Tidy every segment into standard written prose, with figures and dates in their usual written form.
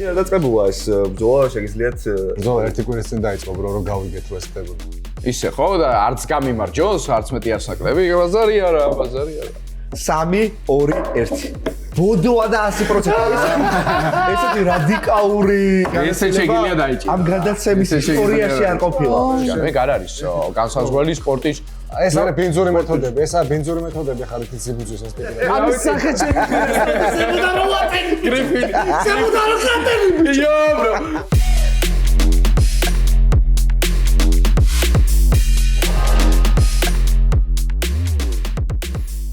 რა დაწყებულა ეს ბრძოლა შეგიძლიათ ბრძოლა ერთი კვირის წინ დაიწყო რომ გავიგეთ რომ ეს ხდებოდა. ისე ხო და არც გამიმარჯოს, არც მეტი არ საკლები, ბაზარი არა. 3-2-1. ბოდოა და 100%. ესეთი რადიკალური ესე შეგიძლია დაიჭიროს. ამ გადაცემის ისტორიაში არ ყოფილა. მე გარ არის განსაზღვრელი სპორტის ეს არის ბინძური მეთოდები, ეს არის ბინძური მეთოდები ხარ ითი სიბუძის ეს ტიპი. ამის სახე გრიფინი. იო bro.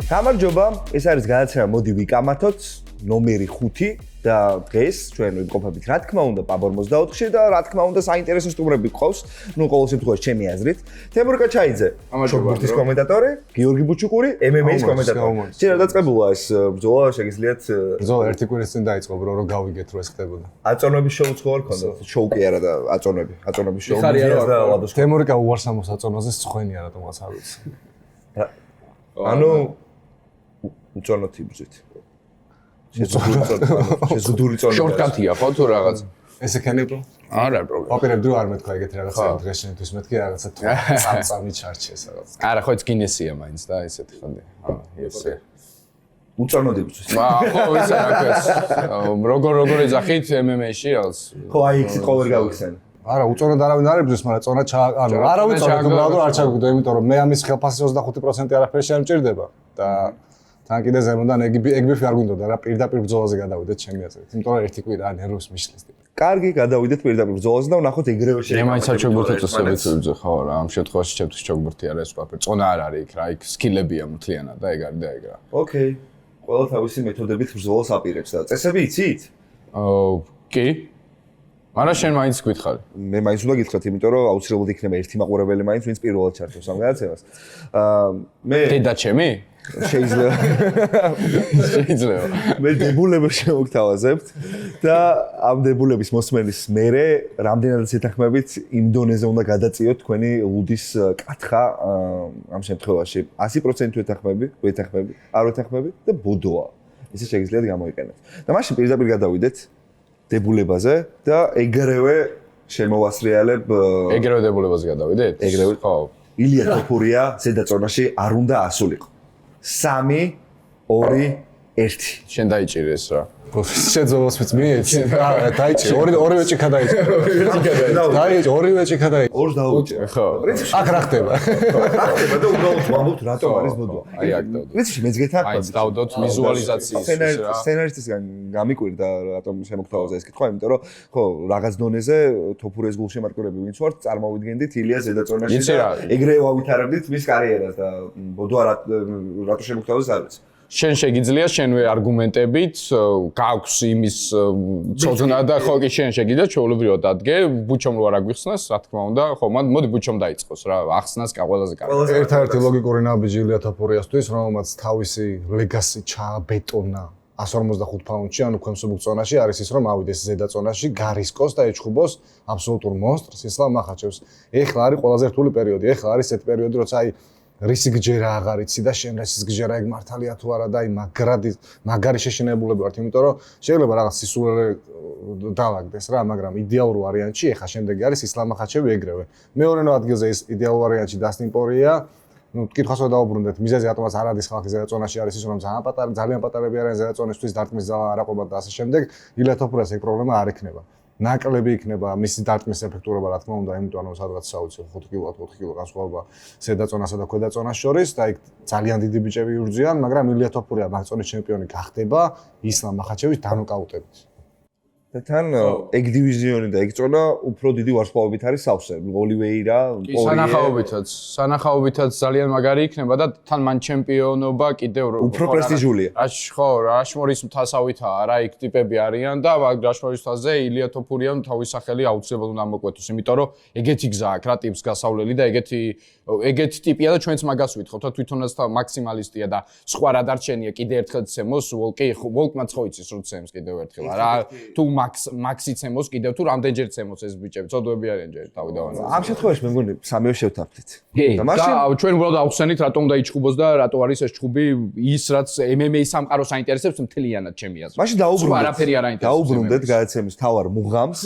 გამარჯობა, ეს არის გადაცემა მოდი ვიკამათოთ, ნომერი 5 და დღეს ჩვენ ვიმყოფებით რა თქმა უნდა PUB 44-ში და რა თქმა უნდა საინტერესო სტუმრები გყავს, ну ყოველ შემთხვევაში ჩემი აზრით, თემურ კაჩაიძე, შოუბურთის კომენტატორი, გიორგი ბუჩუკური, MMA-ის კომენტატორი. შენ რა დაწყებულა ეს ბრძოლა, შეგიძლიათ ბრძოლა ერთი კვირის წინ დაიწყო, რომ გავიგეთ რომ ეს ხდებოდა. აწონების შოუც ხო არ ქონდა? შოუ კი არა და აწონების შოუ და ლადოს. თემურიკა უარსამოს აწონაზე სწხვენია რატომაც არ ვიცი. ანუ უწონოთი ბრძვით. შეზუდური წონი. შორტკატია ხო თუ რაღაც? ესე ქენებო? არა პრობლემა. ოპერებ დრო არ მეთქვა ეგეთი რაღაცა დღეს შენთვის მეთქი რაღაცა წამწამი ჩარჩეს რაღაც. არა ხო ეს გინესია მაინც და ესეთი ხონდი. ესე. უწონოთი ბრძვით. ხო ისე რაღაც. როგორ ეძახით MMA-ში რაღაც? ხო აი იქ სიტყვა ვერ გავიხსენე. არა, უწონოდ არავინ არ ებრძვის, მაგრამ წონა ანუ არა უწონოდ, უბრალოდ არ ჩაგვიგდო, იმიტომ რომ მე ამის ხელფასი 25% არაფერი შემჭირდება და თან კიდე ზემოდან ეგბიფი არ გვინდოდა რა პირდაპირ ბრძოლაზე გადავიდეთ ჩემი აზრით. იმიტომ რომ ერთი კვირა ნერვს მიშლის. კარგი, გადავიდეთ პირდაპირ ბრძოლაზე და ვნახოთ ეგრევე შეიძლება. მე მაინც საჩოგბურთო წესებით ვიძე ხო რა, ამ შემთხვევაში ჩემთვის ჩოგბურთი არა ეს ყველაფერი. წონა არ არის იქ რა, იქ სკილებია მთლიანად და ეგ არის და ეგ რა. ოკეი. ყველა თავისი მეთოდებით ბრძოლას აპირებს და წესები იცით? კი. არა შენ მაინც გითხარი. მე მაინც უნდა გითხრათ, იმიტომ რომ აუცილებლად იქნება ერთი მაყურებელი მაინც, ვინც პირველად ჩართოს ამ გადაცემას. მე დედა ჩემი? შეიძლება. მე დებულებას შემოგთავაზებთ და ამ დებულების მოსმენის მერე რამდენადაც ეთანხმებით იმ დონეზე უნდა გადაწიოთ თქვენი ლუდის კათხა ამ შემთხვევაში 100% ვეთანხმები, არ ვეთანხმები და ბოდოა. ესე შეგიძლიათ გამოიყენოთ. და მაშინ პირდაპირ გადავიდეთ დებულებაზე და ეგრევე შემოვასრიალებ ეგრევე დებულებაზე გადავიდეთ? ეგრევე. ხო. ილია თოფურია ზედაწონაში არ უნდა ასულიყო. 3-2-1. შენ დაიჭირე ეს რა. შეძოლოსმეც მიეცი. დაიჭირე. ორივე ჭიქა დაიჭირე. დაიჭირე, ორივე ჭიქა დაიჭირე. ორს დაუჭირე. ხო. აქ რა ხდება? ხდება და უბრალოდ ვამბობთ რატომ არის ბოდოა. აი აქ დავდოთ. ვიცი მეც გეთანხმები. აი დავდოთ ვიზუალიზაციის რა. სცენარისტისგან გამიკვირდა რატომ შემოგთავაზა ეს კითხვა, იმიტომ რომ ხო რაღაც დონეზე თოფურეს გულშემატკივრები ვინც ვართ, წარმოვიდგენდით ილია ზედაწონაში და ეგრევე ავითარებდით მის კარიერას და ბოდოა რატო შემოგთავაზა არ ვიცი. შენ შეგიძლია შენვე არგუმენტებით გაქვს იმის ცოდნა და ხო კი შენ შეგიძლია ჩვეულებრივად დადგე ბუჩომ რო არ აგვიხსნას რა თქმა უნდა ხო მოდი ბუჩომ დაიწყოს რა ახსნას ყველაზე კარგი ერთ-ერთი ლოგიკური ნაბიჯი ილია თოფურიასთვის რომელმაც თავისი ლეგასი ჩააბეტონა 145 პაუნდში ანუ ქვემსუბუქ ზონაში არის ის რომ ავიდეს ზედა ზონაში გარისკოს და ეჩხუბოს აბსოლუტურ მონსტრს ისლამ მახაჩევს ეხლა არის ყველაზე რთული პერიოდი ეხლა არის ეს პერიოდი როცა აი რისი გჯერა აღარ იცი და შენ რასის გჯერა ეგ მართალია თუ არა და აი მაგარი შეშინებულები ვართ იმიტომ რომ შეიძლება რაღაც სისულელე დავაგდეს რა მაგრამ იდეალურ ვარიანტში ეხა შემდეგი არის ისლამ მახაჩევი ეგრევე მეორე ადგილზე ის იდეალურ ვარიანტში დასტინ პორია ну კითხვას ვერ დაუბრუნდეთ მიზეზი რატომაც არ არის ხალხი ზედაწონაში არის ის რომ ძალიან პატარები არიან ზედაწონისთვის დარტყმის ძალა არ აყვებათ და ასე შემდეგ ილია თოფურიას ეგ პრობლემა არ ექნება ნაკლები იქნება მისი დარტყმის ეფექტურობა რა თქმა უნდა იმიტომ რომ სადღაც საოცრად 5 კილო 4 კილო განსხვავება ზედაწონასა და ქვედაწონას შორის და იქ ძალიან დიდი ბიჭები ურჯიან მაგრამ ილია თოფურია მაგწონის ჩემპიონი გახდება ისლამ მახაჩევის დანოკაუტებით და თან ეგ დივიზიონი და ეგ წონა უფრო დიდი ვარსკვლავებით არის სავსე ოლივეირა სანახაობითაც ძალიან მაგარი იქნება და თან მან ჩემპიონობა კიდევ უფრო პრესტიჟულია ხო რაშმორის მთასავითაა რა იქ ტიპები არიან და რაშმორის მთაზე ილია თოფურიამ თავის სახელი აუცილებლად უნდა მოკვეთოს იმიტომ რომ ეგეთი გზა აქვს რა ტიპს გასავლელი და ეგეთი ტიპია და ჩვენც მაგას ვითხოვთ და თვითონაც მაქსიმალისტია და სხვა რა დარჩენია კიდე ერთხელ ცემოს ვოლკმაც ხო იცის რომ ცემს კიდევ ერთხელ რა თუ მაქსი ცემოს კიდევ თუ რამდენჯერ ცემოს ეს ბიჭები წოდვები არიან ჯერ თავიდანვე ამ შემთხვევაში მე მგონი სამივე შევთანხმდით. და ჩვენ უბრალოდ ავხსენით რატომ უნდა იჩხუბოს და რატო არის ეს ჩხუბი ის რაც MMA სამყაროს აინტერესებს მთლიანად ჩემი აზრით. მაშინ არაფერი არ აინტერესებს. დაუბრუნდეთ გადაცემის თავარ მუღამს,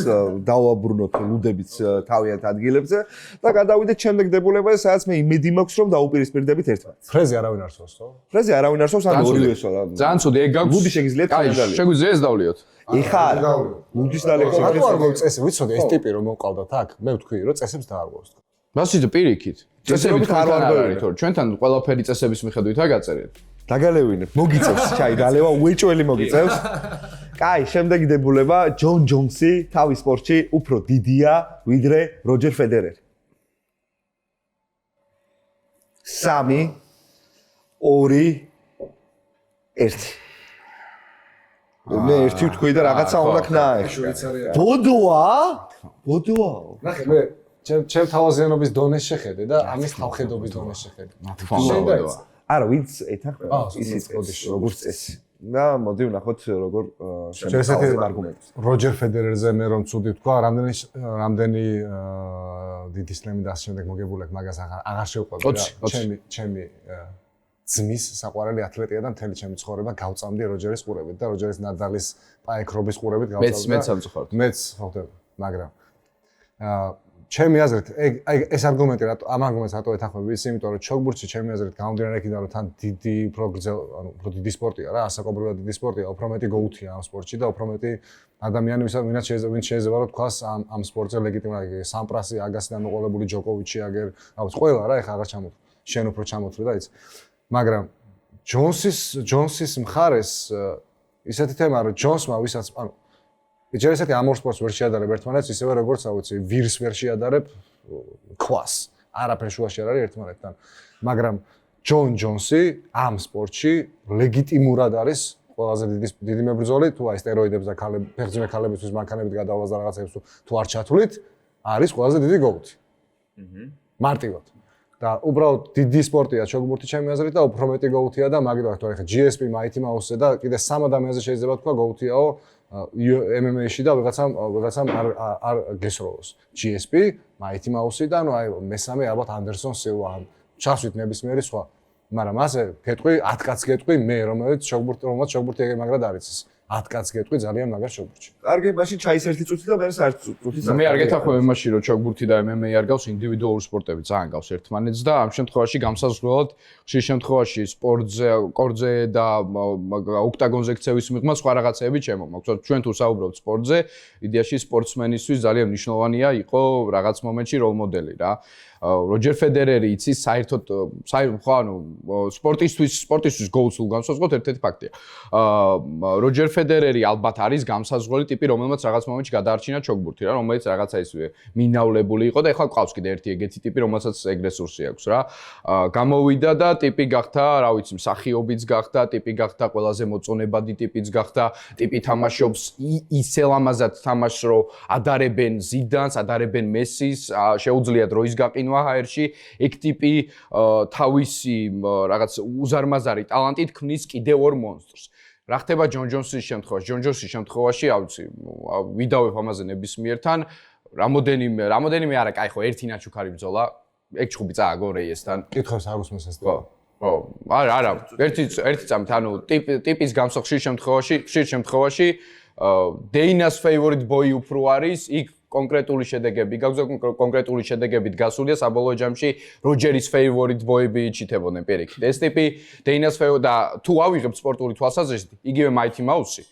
დავაბრუნოთ ლუდებიც თავიანთ ადგილებზე და გადავიდეთ შემდეგ დებულებაზე, სადაც მე იმედი მაქვს რომ დაუპირისპირდებით ერთმანეთს. ფრეზე არავინ არსებობს, ხო? ფრეზე არავინ არსებობს, ან ორივესო. ძალიან ცუდი, ეგ გაქვს. ლუდი შეგიძლიათ გადაგალიოთ. შეგვიძლია ეს დავლიოთ. ეხა ლუდის დალექვა. რატო არ მოვწესი, ვიცოდი ეს ტიპი რომ მოვყავდათ აქ, მე ვთქვი რომ წესებს დაარღვევს. მასიძე პირიქით. წესები არ არ ვარღვევი. არის, თორე ჩვენთან ყველაფერი წესების მიხედვითაა გაწერილი. დაგალევინებ. მოგიწევს ჩაი დალევა უეჭველი მოგიწევს. კაი, შემდეგი დებულება ჯონ ჯონსი თავის სპორტში უფრო დიდია ვიდრე როჯერ ფედერერი. 3 2 1 მე ერთი ვთქვი და რაღაცა უნდა ქნაე. ბოდოა? ბოდოა. ნახე მე ჩემ თავაზიანობის დონეს შეხედე და ამის თავხედობის დონეს შეხედე. არა, ვინც ეთანხმება ისიც როგორც წესი. და მოდი ვნახოთ როგორ შესაძლოა არგუმენტს. როჯერ ფედერერზე მე რომ ცუდი ვთქვა, რამდენი დიდი სლემი და ამ შემდეგ მოგებულებ მაგას აღარ შევყვები რა. ჩემი ძმის საყვარელი ათლეტია და მთელი ჩემი ცხოვრება გავწამდი როჯერის ყურებით და როჯერის ნადალის პაექრობის ყურებით გავწამდი. მეც სამწუხაროდ. მეც ხავდები, მაგრამ ჩემი აზრით ეს არგუმენტი რატო ამ არგუმენტს რატო ეთანხმები ის იმიტომ რომ ჩოგბურთში ჩემი აზრით გამომდინარე იქიდან რომ თან დიდი უფრო დიდი სპორტია რა ასაკობრივად დიდი სპორტია უფრო მეტი გოუთია ამ სპორტში და უფრო მეტი ადამიანი ვინც შეიძლება რომ თქვას ამ სპორტზე ლეგიტიმურად სამპრასი აგასიდან მოყოლებული ჯოკოვიჩი აგერ რაღაც ყველა რა ეხა აღარ ჩამოთვლი შენ უფრო ჩამოთვლი და იცი მაგრამ ჯონსის მხარეს ისეთი თემა რომ ჯონსმა ვისაც ანუ ჯერ ესეთი ამ ორ სპორტს ვერ შეადარებ ერთმანეთს, ისევე როგორც ავიცი, ვირს ვერ შეადარებ ქვას. არაფერ შუაში არ არის ერთმანეთთან. მაგრამ ჯონ ჯონსი ამ სპორტში ლეგიტიმურად არის ყველაზე დიდი მებრძოლი, თუ აი სტეროიდებს და ფეხმძიმე ქალებისთვის მანქანებით გადავალას და რაღაცებს თუ არ ჩათვლით, არის ყველაზე დიდი გოუთი. მარტივად. და უბრალოდ დიდი სპორტია ჩოგბურთი ჩემი აზრით და უფრო მეტი გოუთია და მაგით ვთქვა, ეხლა GSP Mighty Mouse-ზე და კიდე სამ ადამიანზე შეიძლება თქვა გოუთიაო MMA-ში და ვიღაცამ არ გესროლოს. GSP, Mighty Mouse და ანუ აი მესამე ალბათ Anderson Silva, ჩასვით ნებისმიერი სხვა. მაგრამ ასე გეტყვი 10 კაცს გეტყვი მე რომელიც ჩოგბურთი ეგ მაგრად არის ის 10 კაცს გეტყვი ძალიან მაგარ ჩოგბურთში. კარგი, მაშინ ჩაის ერთი წუთი და მე საერთოდ წუთი. მე არ გეთახმები იმაში რომ ჩოგბურთი და MMA არ გავს ინდივიდუალური სპორტები ძალიან გავს ერთმანეთს და ამ შემთხვევაში გამსაზღვრელად ხშირ შემთხვევაში სპორტზე, კორტზე და ოქტაგონზე ქცევის მიღმა სხვა რაღაცეები ჩემო მაქვს. ჩვენ თუ საუბრობთ სპორტზე, იდეაში სპორტსმენისთვის ძალიან მნიშვნელოვანია იყო რაღაც მომენტში როლ მოდელი რა. როჯერ ფედერერი იცის საერთოდ ხო ანუ სპორტისთვის გოუთს განსაზღვროთ ერთ-ერთი ფაქტია. როჯერ ფედერერი ალბათ არის გამსაზღვრელი ტიპი, რომელმაც რაღაც მომენტში გადაარჩინა ჩოგბურთი რა, რომელიც რაღაცა ისე მინავლებული იყო და ეხლა ყავს კიდე ერთი ეგეთი ტიპი, რომელსაც ეგ რესურსი აქვს რა. გამოვიდა და ტიპი გახდა, რა ვიცი, მსახიობიც გახდა, ტიპი გახდა ყველაზე მოწონებადი ტიპიც გახდა, ტიპი თამაშობს ისე ლამაზად თამაშს, რომ ადარებენ ზიდანს, ადარებენ მესის, შეუძლიათ დროის გაყინვა ჰაერში, ეგ ტიპი თავისი რაღაც უზარმაზარი ტალანტით ქმნის კიდევ ორ მონსტრს. რა ხდება ჯონ ჯონსის შემთხვევაში? ჯონ ჯონსის შემთხვევაში, ავიცი, ვიდავებ ამაზე ნებისმიერთან, რამოდენიმე არა, კაი ხო, ერთი ნაჩუქარი ბრძოლა, ეგ ჩხუბი წააგო რეიესთან. კითხავს არ უსმენს ეს. ხო, არა, ერთი წამით, ანუ ტიპის გამოსახ ხშირ შემთხვევაში, დეინას favorite boy უფრო არის, იქ კონკრეტული შედეგები გაქვს და კონკრეტული შედეგებით გასულია საბოლოო ჯამში როჯერის favorite boy-ები ჩითებოდნენ პირიქით. ეს ტიპი დეინას favorite და თუ ავიღებ სპორტული თვალსაზრისით, იგივე Mighty Mouse-ი,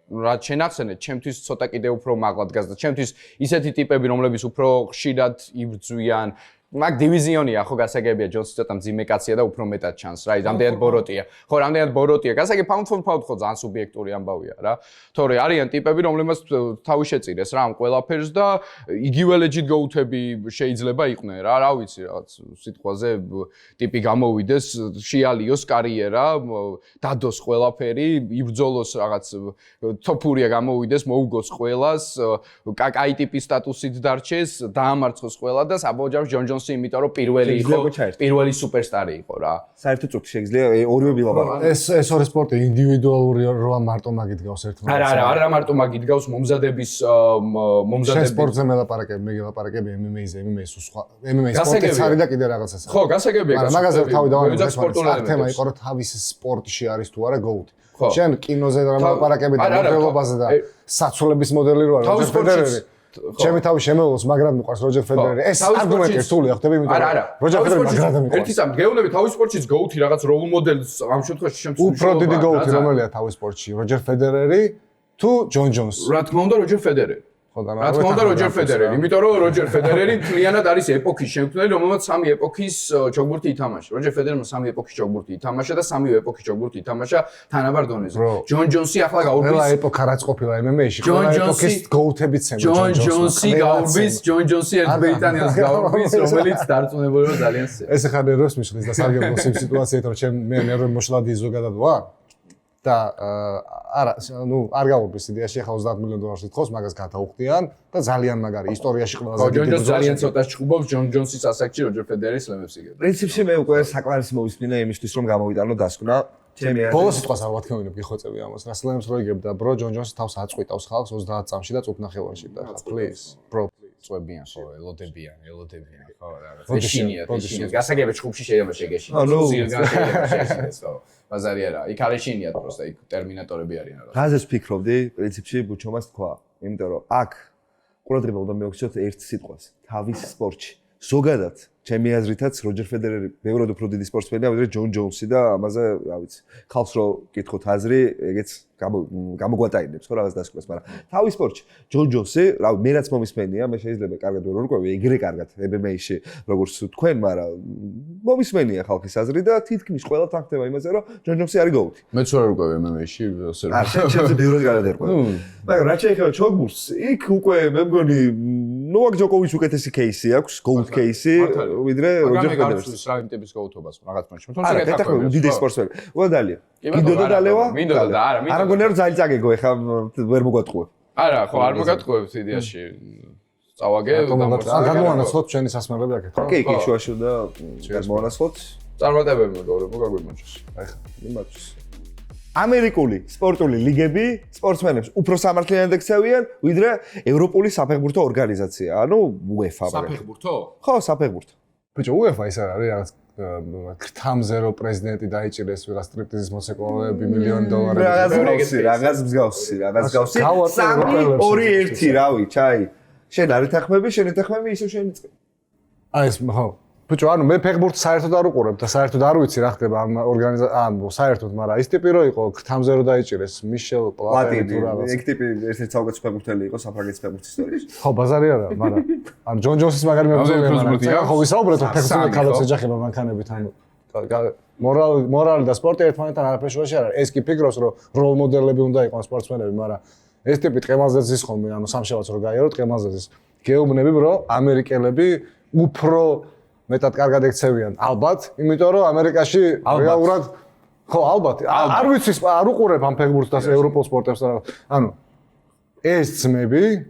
რაც შენახსენეთ, ჩემთვის ცოტა კიდე უფრო მაღლად გასდა. ჩემთვის ისეთი ტიპები, რომლებიც უფრო ხშირად იბრძვიან მაგ დივიზიონია ხო გასაგებია ჯონსი ცოტა მძიმე კაცია და უფრო მეტად ჩანს რა რამდენად ბოროტია ხო რამდენად ბოროტია გასაგებ pound for pound ხო ძალიან სუბიექტური ამბავია რა თორე არიან ტიპები რომლებმაც თავი შეწირეს რა ამ ყველაფერს და იგივე legit goat-ები შეიძლება იყვნენ რა ვიცი რაღაც სიტყვაზე ტიპი გამოვიდეს შეალიოს კარიერა დადოს ყველაფერი იბრძოლოს რაღაც თოფურია გამოვიდეს მოუგოს ყველას კაკაი ტიპის სტატუსით დარჩეს დაამარცხოს ყველა და საბოლოო ჯამში ჯონ ჯონსი, იმიტომ რომ პირველი იყო, შეგიძლია ჩაერთო. პირველი სუპერსტარი იყო რა. საერთოდ წუთი შეგიძლია ორივე ვილაპარაკო. ეს ორი სპორტი ინდივიდუალური როა მარტო მაგით გავს ერთმანეთს. არა მარტო მაგით გავს მომზადების შენ სპორტზე მელაპარაკები, მე გელაპარაკები MMA-ზე, MMA-ს სხვა MMA სპორტიც არის და კიდე რაღაცას. ხო, გასაგებია. მაგრამ მაგაზე თავი დავანებო, ეს სპორტული თემა იყო, რომ თავის სპორტში არის თუ არა GOAT. ხო. შენ კინოზე რა მელაპარაკები და მოდელობაზე და საცოლების მოდელი რო არის როჯერ ფედერერი. ჩემი თავი შემეულოს, მაგრამ მიყვარს როჯერ ფედერერი. ეს არგუმენტი რთულია, ხტები, იმიტომ რომ როჯერ ფედერერი მაგრამ მიყვარს. ერთი სამ გეუბნები თავის სპორტშიც GOAT-ი რაღაც როლ მოდელს ამ შემთხვევაში შემცვლელი. უფრო დიდი GOAT-ი რომელია თავის სპორტში? როჯერ ფედერერი თუ ჯონ ჯონსი? რა თქმა უნდა როჯერ ფედერერი. რა თქმა უნდა როჯერ ფედერერი, იმიტომ რომ როჯერ ფედერერი მთლიანად არის ეპოქის შემქმნელი, რომელმაც სამი ეპოქის ჩოგბურთი ითამაშა. როჯერ ფედერერმა სამი ეპოქის ჩოგბურთი ითამაშა და სამივე ეპოქის ჩოგბურთი ითამაშა თანაბარ დონეზე. ჯონ ჯონსი ახლა გაურბის. ყველა ეპოქა რაც ყოფილა MMA-ში, ყველა ეპოქის GOAT-ებიც ემო ჯონ ჯონსი გაურბის, ჯონ ჯონსი ერთ ბრიტანელს გაურბის, რომელიც დარწმუნებული რომ ძალიან სე. ეს ახლა ნერვებს მიშლის და სარგებლობს იმ სიტუაციით, რომ ჩემ მე ნერვები მოშლადი ზოგადად ვარ. და არა, ნუ არ გაურბის იდეაში ახლა $30 მილიონს ითხოვს, მაგას გადაუხდიან და ძალიან მაგარი ისტორიაში ყველაზე ჯონ ჯონსი ძალიან ცოტა ჩხუბობს, ჯონ ჯონსის ასაკში როჯერ ფედერერის ლემებს იგებს. პრინციპში მე უკვე საკმარისი მოვისმინე იმისთვის რომ გამოვიტანო დასკვნა. ჩემი ბოლოს სიტყვას არ ვათქმევინებ, გიხოცები ამას. რას ლემებს რო იგებდა, ბრო ჯონ ჯონსი თავს აწყვიტავს ხალხს 30 წამში და წუთნახევარში და please, bro, წვებიან ხო, ელოდებიან, ხო, რაღაც. ეშინიათ. გასაგებია ჩხუბში შეიძლება შეგეშინოს. ზირგან შეიძლება შეეშინოს, ხო. ბაზარი არა, იქ არ ეშინიათ პროსტა, იქ ტერმინატორები არიან რა. რაზეც ვფიქრობდი, პრინციპში ბუჩომას თქვა, იმიტომ რომ აქ ყურადღება უნდა მივაქციოთ ერთ სიტყვას, თავის სპორტში. ზოგადად, ჩემი აზრითაც როჯერ ფედერერი ბევრად უფრო დიდი სპორტსმენია, ვიდრე ჯონ ჯონსი და ამაზე, რა ვიცი, ხალხს რო გითხოთ აზრი, ეგეც გამოგვატაინებს ხო რაღაც დასკვნას, მაგრამ თავის სპორტში ჯონ ჯონსი, რა მე რაც მომისმენია, მე შეიძლება კარგად ვერ ვარკვევი, ეგრე კარგად MMA-ში, როგორც თქვენ, მაგრამ მომისმენია ხალხის აზრი და თითქმის ყველა თანხდება იმაზე, რომ ჯონ ჯონსი არის GOAT-ი. მეც ვერ ვარკვევი MMA-ში, ასე რომ. ჩემზე ბევრად კარგად ერკვევა. მაგრამ რაც შეეხება ჩოგბურთს, იქ უკვე მე მგონი ნოვაკ ჯოკოვიჩ უკეთესი кейსი აქვს, GOAT кейსი, ვიდრე როჯერ ფედერერის. რა იმტების GOAT-ობას რაღაც მომენტში. თუმცა გეტყვი დიდი სპორტსმენი. უდალია. გინდოდა დალევა? მინდოდა და არა, მინდოდა. არა მგონია რომ ძალიან წაგეგო, ეხლა ვერ მოგატყუებ. არა, ხო, არ მოგატყუებთ იდეაში. წავაგე და გამოვანაცვლოთ ჩვენი სასმელები აქეთ, ხო? კი, შუაში და გამოვანაცვლოთ. წარმატებები მოგავრებ, მოგვიმოჩოს. აი ხა, იმაჩოს. ამერიკული სპორტული ლიგები სპორტსმენებს უფრო სამართლიანად ექცევიან, ვიდრე ევროპული საფეხბურთო ორგანიზაცია, ანუ UEFA. საფეხბურთო? ხო, საფეხბურთო. ბიჭო, UEFA ის არ არის რაღაც ქრთამზე რო პრეზიდენტი დაიჭირეს ვიღაც სტრიპტიზის მოსაკვავეები $1,000,000. რაღაც მსგავსი. 3-2-1, რავი, ჩაი. შენ არ ეთანხმები, შენ ეთანხმები, ისევ შენ იწყებ. აი ეს ხო. ბიჭო, ანუ მე ფეხბურთს საერთოდ არ უყურებ და საერთოდ არ ვიცი რა ხდება ამ საერთოდ, მაგრამ ის ტიპი რო იყო, ქრთამზე რო დაიჭირეს, მიშელ პლატინი თუ რაღაც. ეგ ტიპი ერთ-ერთი საუკეთესო ფეხბურთელი იყო საფრანგეთის ფეხბურთის ისტორიაში. ხო, ბაზარი არა, მაგრამ ანუ ჯონ ჯონსის მაგარი მებრძოლია, მაგრამ ხო ვისაუბრეთ, რომ ფეხბურთი ქალებს ეჯახება მანქანებით, ანუ მორალი და სპორტი ერთმანეთთან არაფერ შუაში არ არის. ეს კი ფიქრობს, რომ როლ მოდელები უნდა იყვნენ სპორტსმენები, მაგრამ ეს ტიპი ტყემალზე ზის ხოლმე, ანუ სამშაბათს რო გაიარო ტყემალზე ზის. გეუბნები, რომ ამერიკელები უფრო მეტად კარგად ექცევიან, ალბათ, იმიტომ რომ ამერიკაში რეალურად ხო, ალბათ, არ ვიცი, არ უყურებ ამ ფეხბურთს და ევროპულ სპორტებს და ანუ ეს ძმები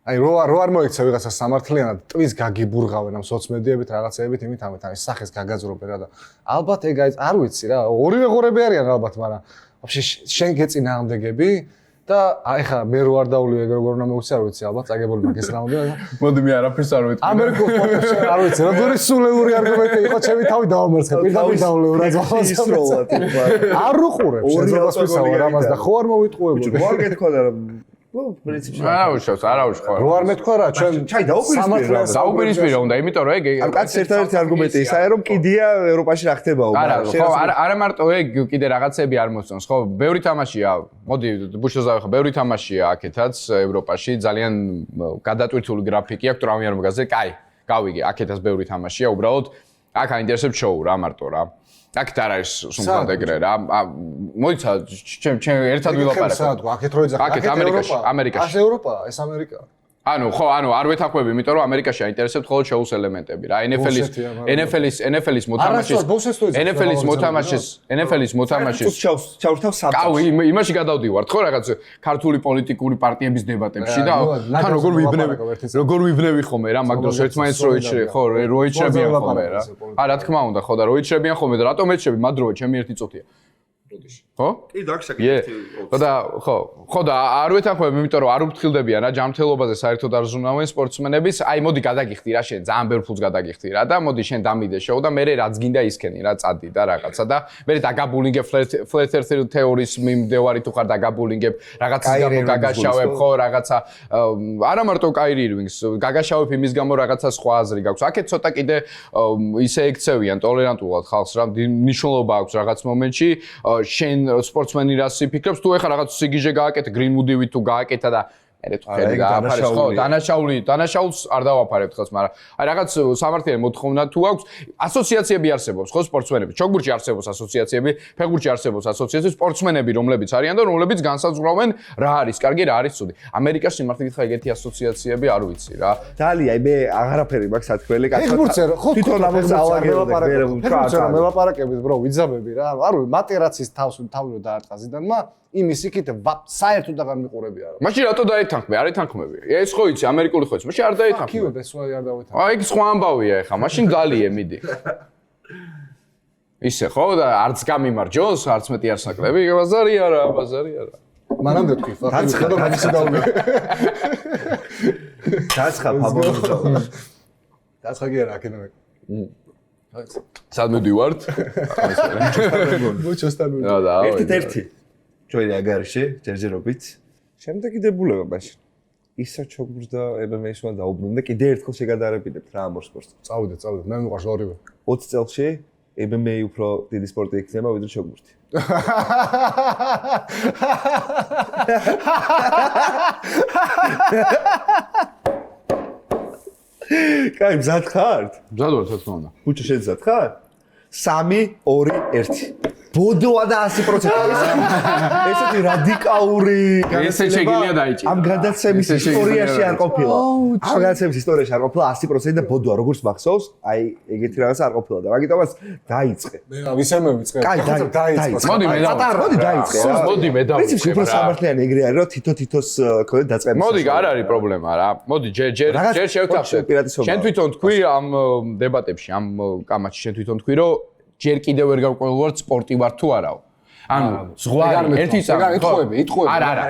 აი რო არ მოიქცე ვიღაცა სამართლიანად, ტვის გაგიბურღავენ ამ სოციმედიებით, რაღაცეებით, იმით ამით, აი სახეს გაგაძრობენ რა და ალბათ ეგ არ ვიცი რა, ორივე ღორები არიან ალბათ, მაგრამ ვაფშე შენ გეწინააღმდეგები და აი ხა მე რო არ დავლიო ეგ როგორ უნდა მოვიცი არ ვიცი ალბათ წაგებული მაგ ეს რამოდი მოდი მე არაფერს არ ვეთქვი ამერიკულ სპორტებში არ ვიცი როგორი სულელური არგუმენტი იყო ჩემი თავი დავამარცხე პირდაპირ დავლეო რა ზღავს არ უყურებ შეძლებას ვისაუბრ ამას და ხო არ მოვიტყუებოდი რო არ გეთქვა და პრინციპში არა უშხო რო არ მეთქვა რა ჩვენ ჩაი დაუპირისპირა უნდა იმიტომ რომ ეგ ამ კაც ერთ-ერთი არგუმენტი ისაა რომ კიდია ევროპაში რა ხდებაო არა მარტო ეგ კიდე რაღაცები არ მოსწონს ხო ბევრი თამაშია მოდი ბუშოზავი ხო ბევრი თამაშია აქეთაც ევროპაში ძალიან გადატვირთული გრაფიკი აქვს ტრავმიან მაგაზე კაი გავიგე აქეთაც ბევრი თამაშია უბრალოდ აქ აინტერესებს შოუ რა მარტო რა აქ არ არის სულ ეგრე რა მოიცა ჩემ ერთად ვილაპარაკო აქეთ რო ეძახი აქეთ ამერიკაში ეს ევროპაა ეს ამერიკაა ანუ ხო, არ ვეთანხმები, იმიტომ რომ ამერიკაში აინტერესებთ მხოლოდ შოუს ელემენტები რა. NFL-ის მოთამაშეს ჩავრთავ საბჭოს. კავი, იმაში გადავდივართ ხო რაღაც ქართული პოლიტიკური პარტიების დებატებში და თან როგორ ვიბნევი ხომ რა, მაგ დროს ერთმანეთს რო იჩრებიან ხოლმე რა. რა თქმა უნდა, ხო და რო იჩრებიან ხოლმე და რატომ ეჩრები მადროვე, ჩემი ერთი წუთია. ხო? კი, დაგშაკეთე. ხო და არ ვეთანხმები, იმიტომ რომ არ უფრთხილდებიან რა ჯანმრთელობაზე საერთოდ არ ზრუნავენ სპორტსმენების. აი, მოდი გადაგიხდი რა შენ, ძალიან ბევრ ფულს გადაგიხდი რა და მოდი შენ დამიდე შოუ და მე რაც გინდა ისქენი რა, წადი და რაღაცა და მე დაგაბულინგებ flat earth თეორიის მიმდევარი თუ ხარ დაგაბულინგებ, რაღაცის გამო გაგაშავებ ხო, რაღაცა არა მარტო კაირი ირვინგს, გაგაშავებ იმის გამო რაღაცა სხვა აზრი გაქვს. აქეთ ცოტა კიდე ისე ექცევიან ტოლერანტულად ხალხს რა, მნიშვნელობა აქვს რაღაც მომენტში. შენ სპორტსმენი რას იფიქრებს თუ ეხლა რაღაც სიგიჟე გააკეთე გრინვუდივით თუ გააკეთა და მე თუ ხელი გააფარეს ხო დანაშაულს არ დავაფარებთ ხელს მაგრამ აი რაღაც სამართლიანი მოთხოვნა თუ აქვს ასოციაციები არსებობს ხო სპორტსმენები ჩოგბურთში არსებობს ასოციაციები ფეხბურთში არსებობს ასოციაციები სპორტსმენები რომლებიც არიან და რომლებიც განსაზღვრავენ რა არის კარგი რა არის ცუდი ამერიკაში მართლა გითხრა ეგეთი ასოციაციები არ ვიცი რა დალი აი მე აღარაფერი მაქვს სათქმელი კაცო ფეხბურთზე ხო თვითონ ამელაპარაკებს მელაპარაკების ბრო ვიძაბები რა არ ვიცი მატერაცის თავი რო დაარტყაზიდანმა იმის იქით საერთოდ აღარ მიყურებია რა. მაშინ რატო დაეთანხმე? არ ეთანხმები. ეს ხო იცი, ამერიკული ხო იცი. მაშინ არ დაეთანხმე. კივე ბესვა არ დავეთანხმე. აი, ეს სხვა ამბავია ეხა. მაშინ დალიე მიდი. ისე ხო და არც გამიმარჯოს, არც მეტი არ საკლები, ბაზარი არა, ბაზარი არა. მანამდე თქვი, ხა მაგისი დავმე. დაცხა ფაბონო. დაცხა კი არა, აქედან. სად მივდივართ? ბოჩოსთან. ერთი. ჩვენი აგარში ჯერჯერობით შემდეგი დებულება მაშინ ისა ჩოგბურთს და MMA-ს უნდა დაუბრუნდე კიდე ერთხელ შეგადარებინებთ რა ამ ორ სპორტს წავიდე მე მიყვარს ორივე 20 წელში MMA უფრო დიდი სპორტი იქნება ვიდრე ჩოგბურთი კაი მზად ხართ? მზად ვარ თქმა უნდა ბუჩო შენ მზად ხარ? 3 2 1 ბოდოა და 100% ესეთი რადიკალური შეგიძლია დაიჭირა. ამ გადაცემის ისტორიაში არ ყოფილა. ამ გადაცემის ისტორიაში არ ყოფილა 100% და ბოდოა როგორც მახსოვს, აი ეგეთი რაღაცა არ ყოფილა და მაგიტომაც დაიწყე. მე ვისემე ვიწყე. კაი, დაიწყე. მოდი მე დაიწყე. მოდი მე დავიწყე. ვიცი, უფრო სამართლიანი ეგრე არის, რომ თითო-თითოს ქონდა დაწყების. მოდი, არ არის პრობლემა რა. მოდი, ჯერ შევთავაზეთ. შენ თვითონ თქვი ამ დებატებში, ამ კამათში შენ თვითონ თქვი, რომ ჯერ კიდევ ვერ გავყოლვარ სპორტი ვარ თუ არაო. ანუ ზღვარი ერთი იტყვები. არა,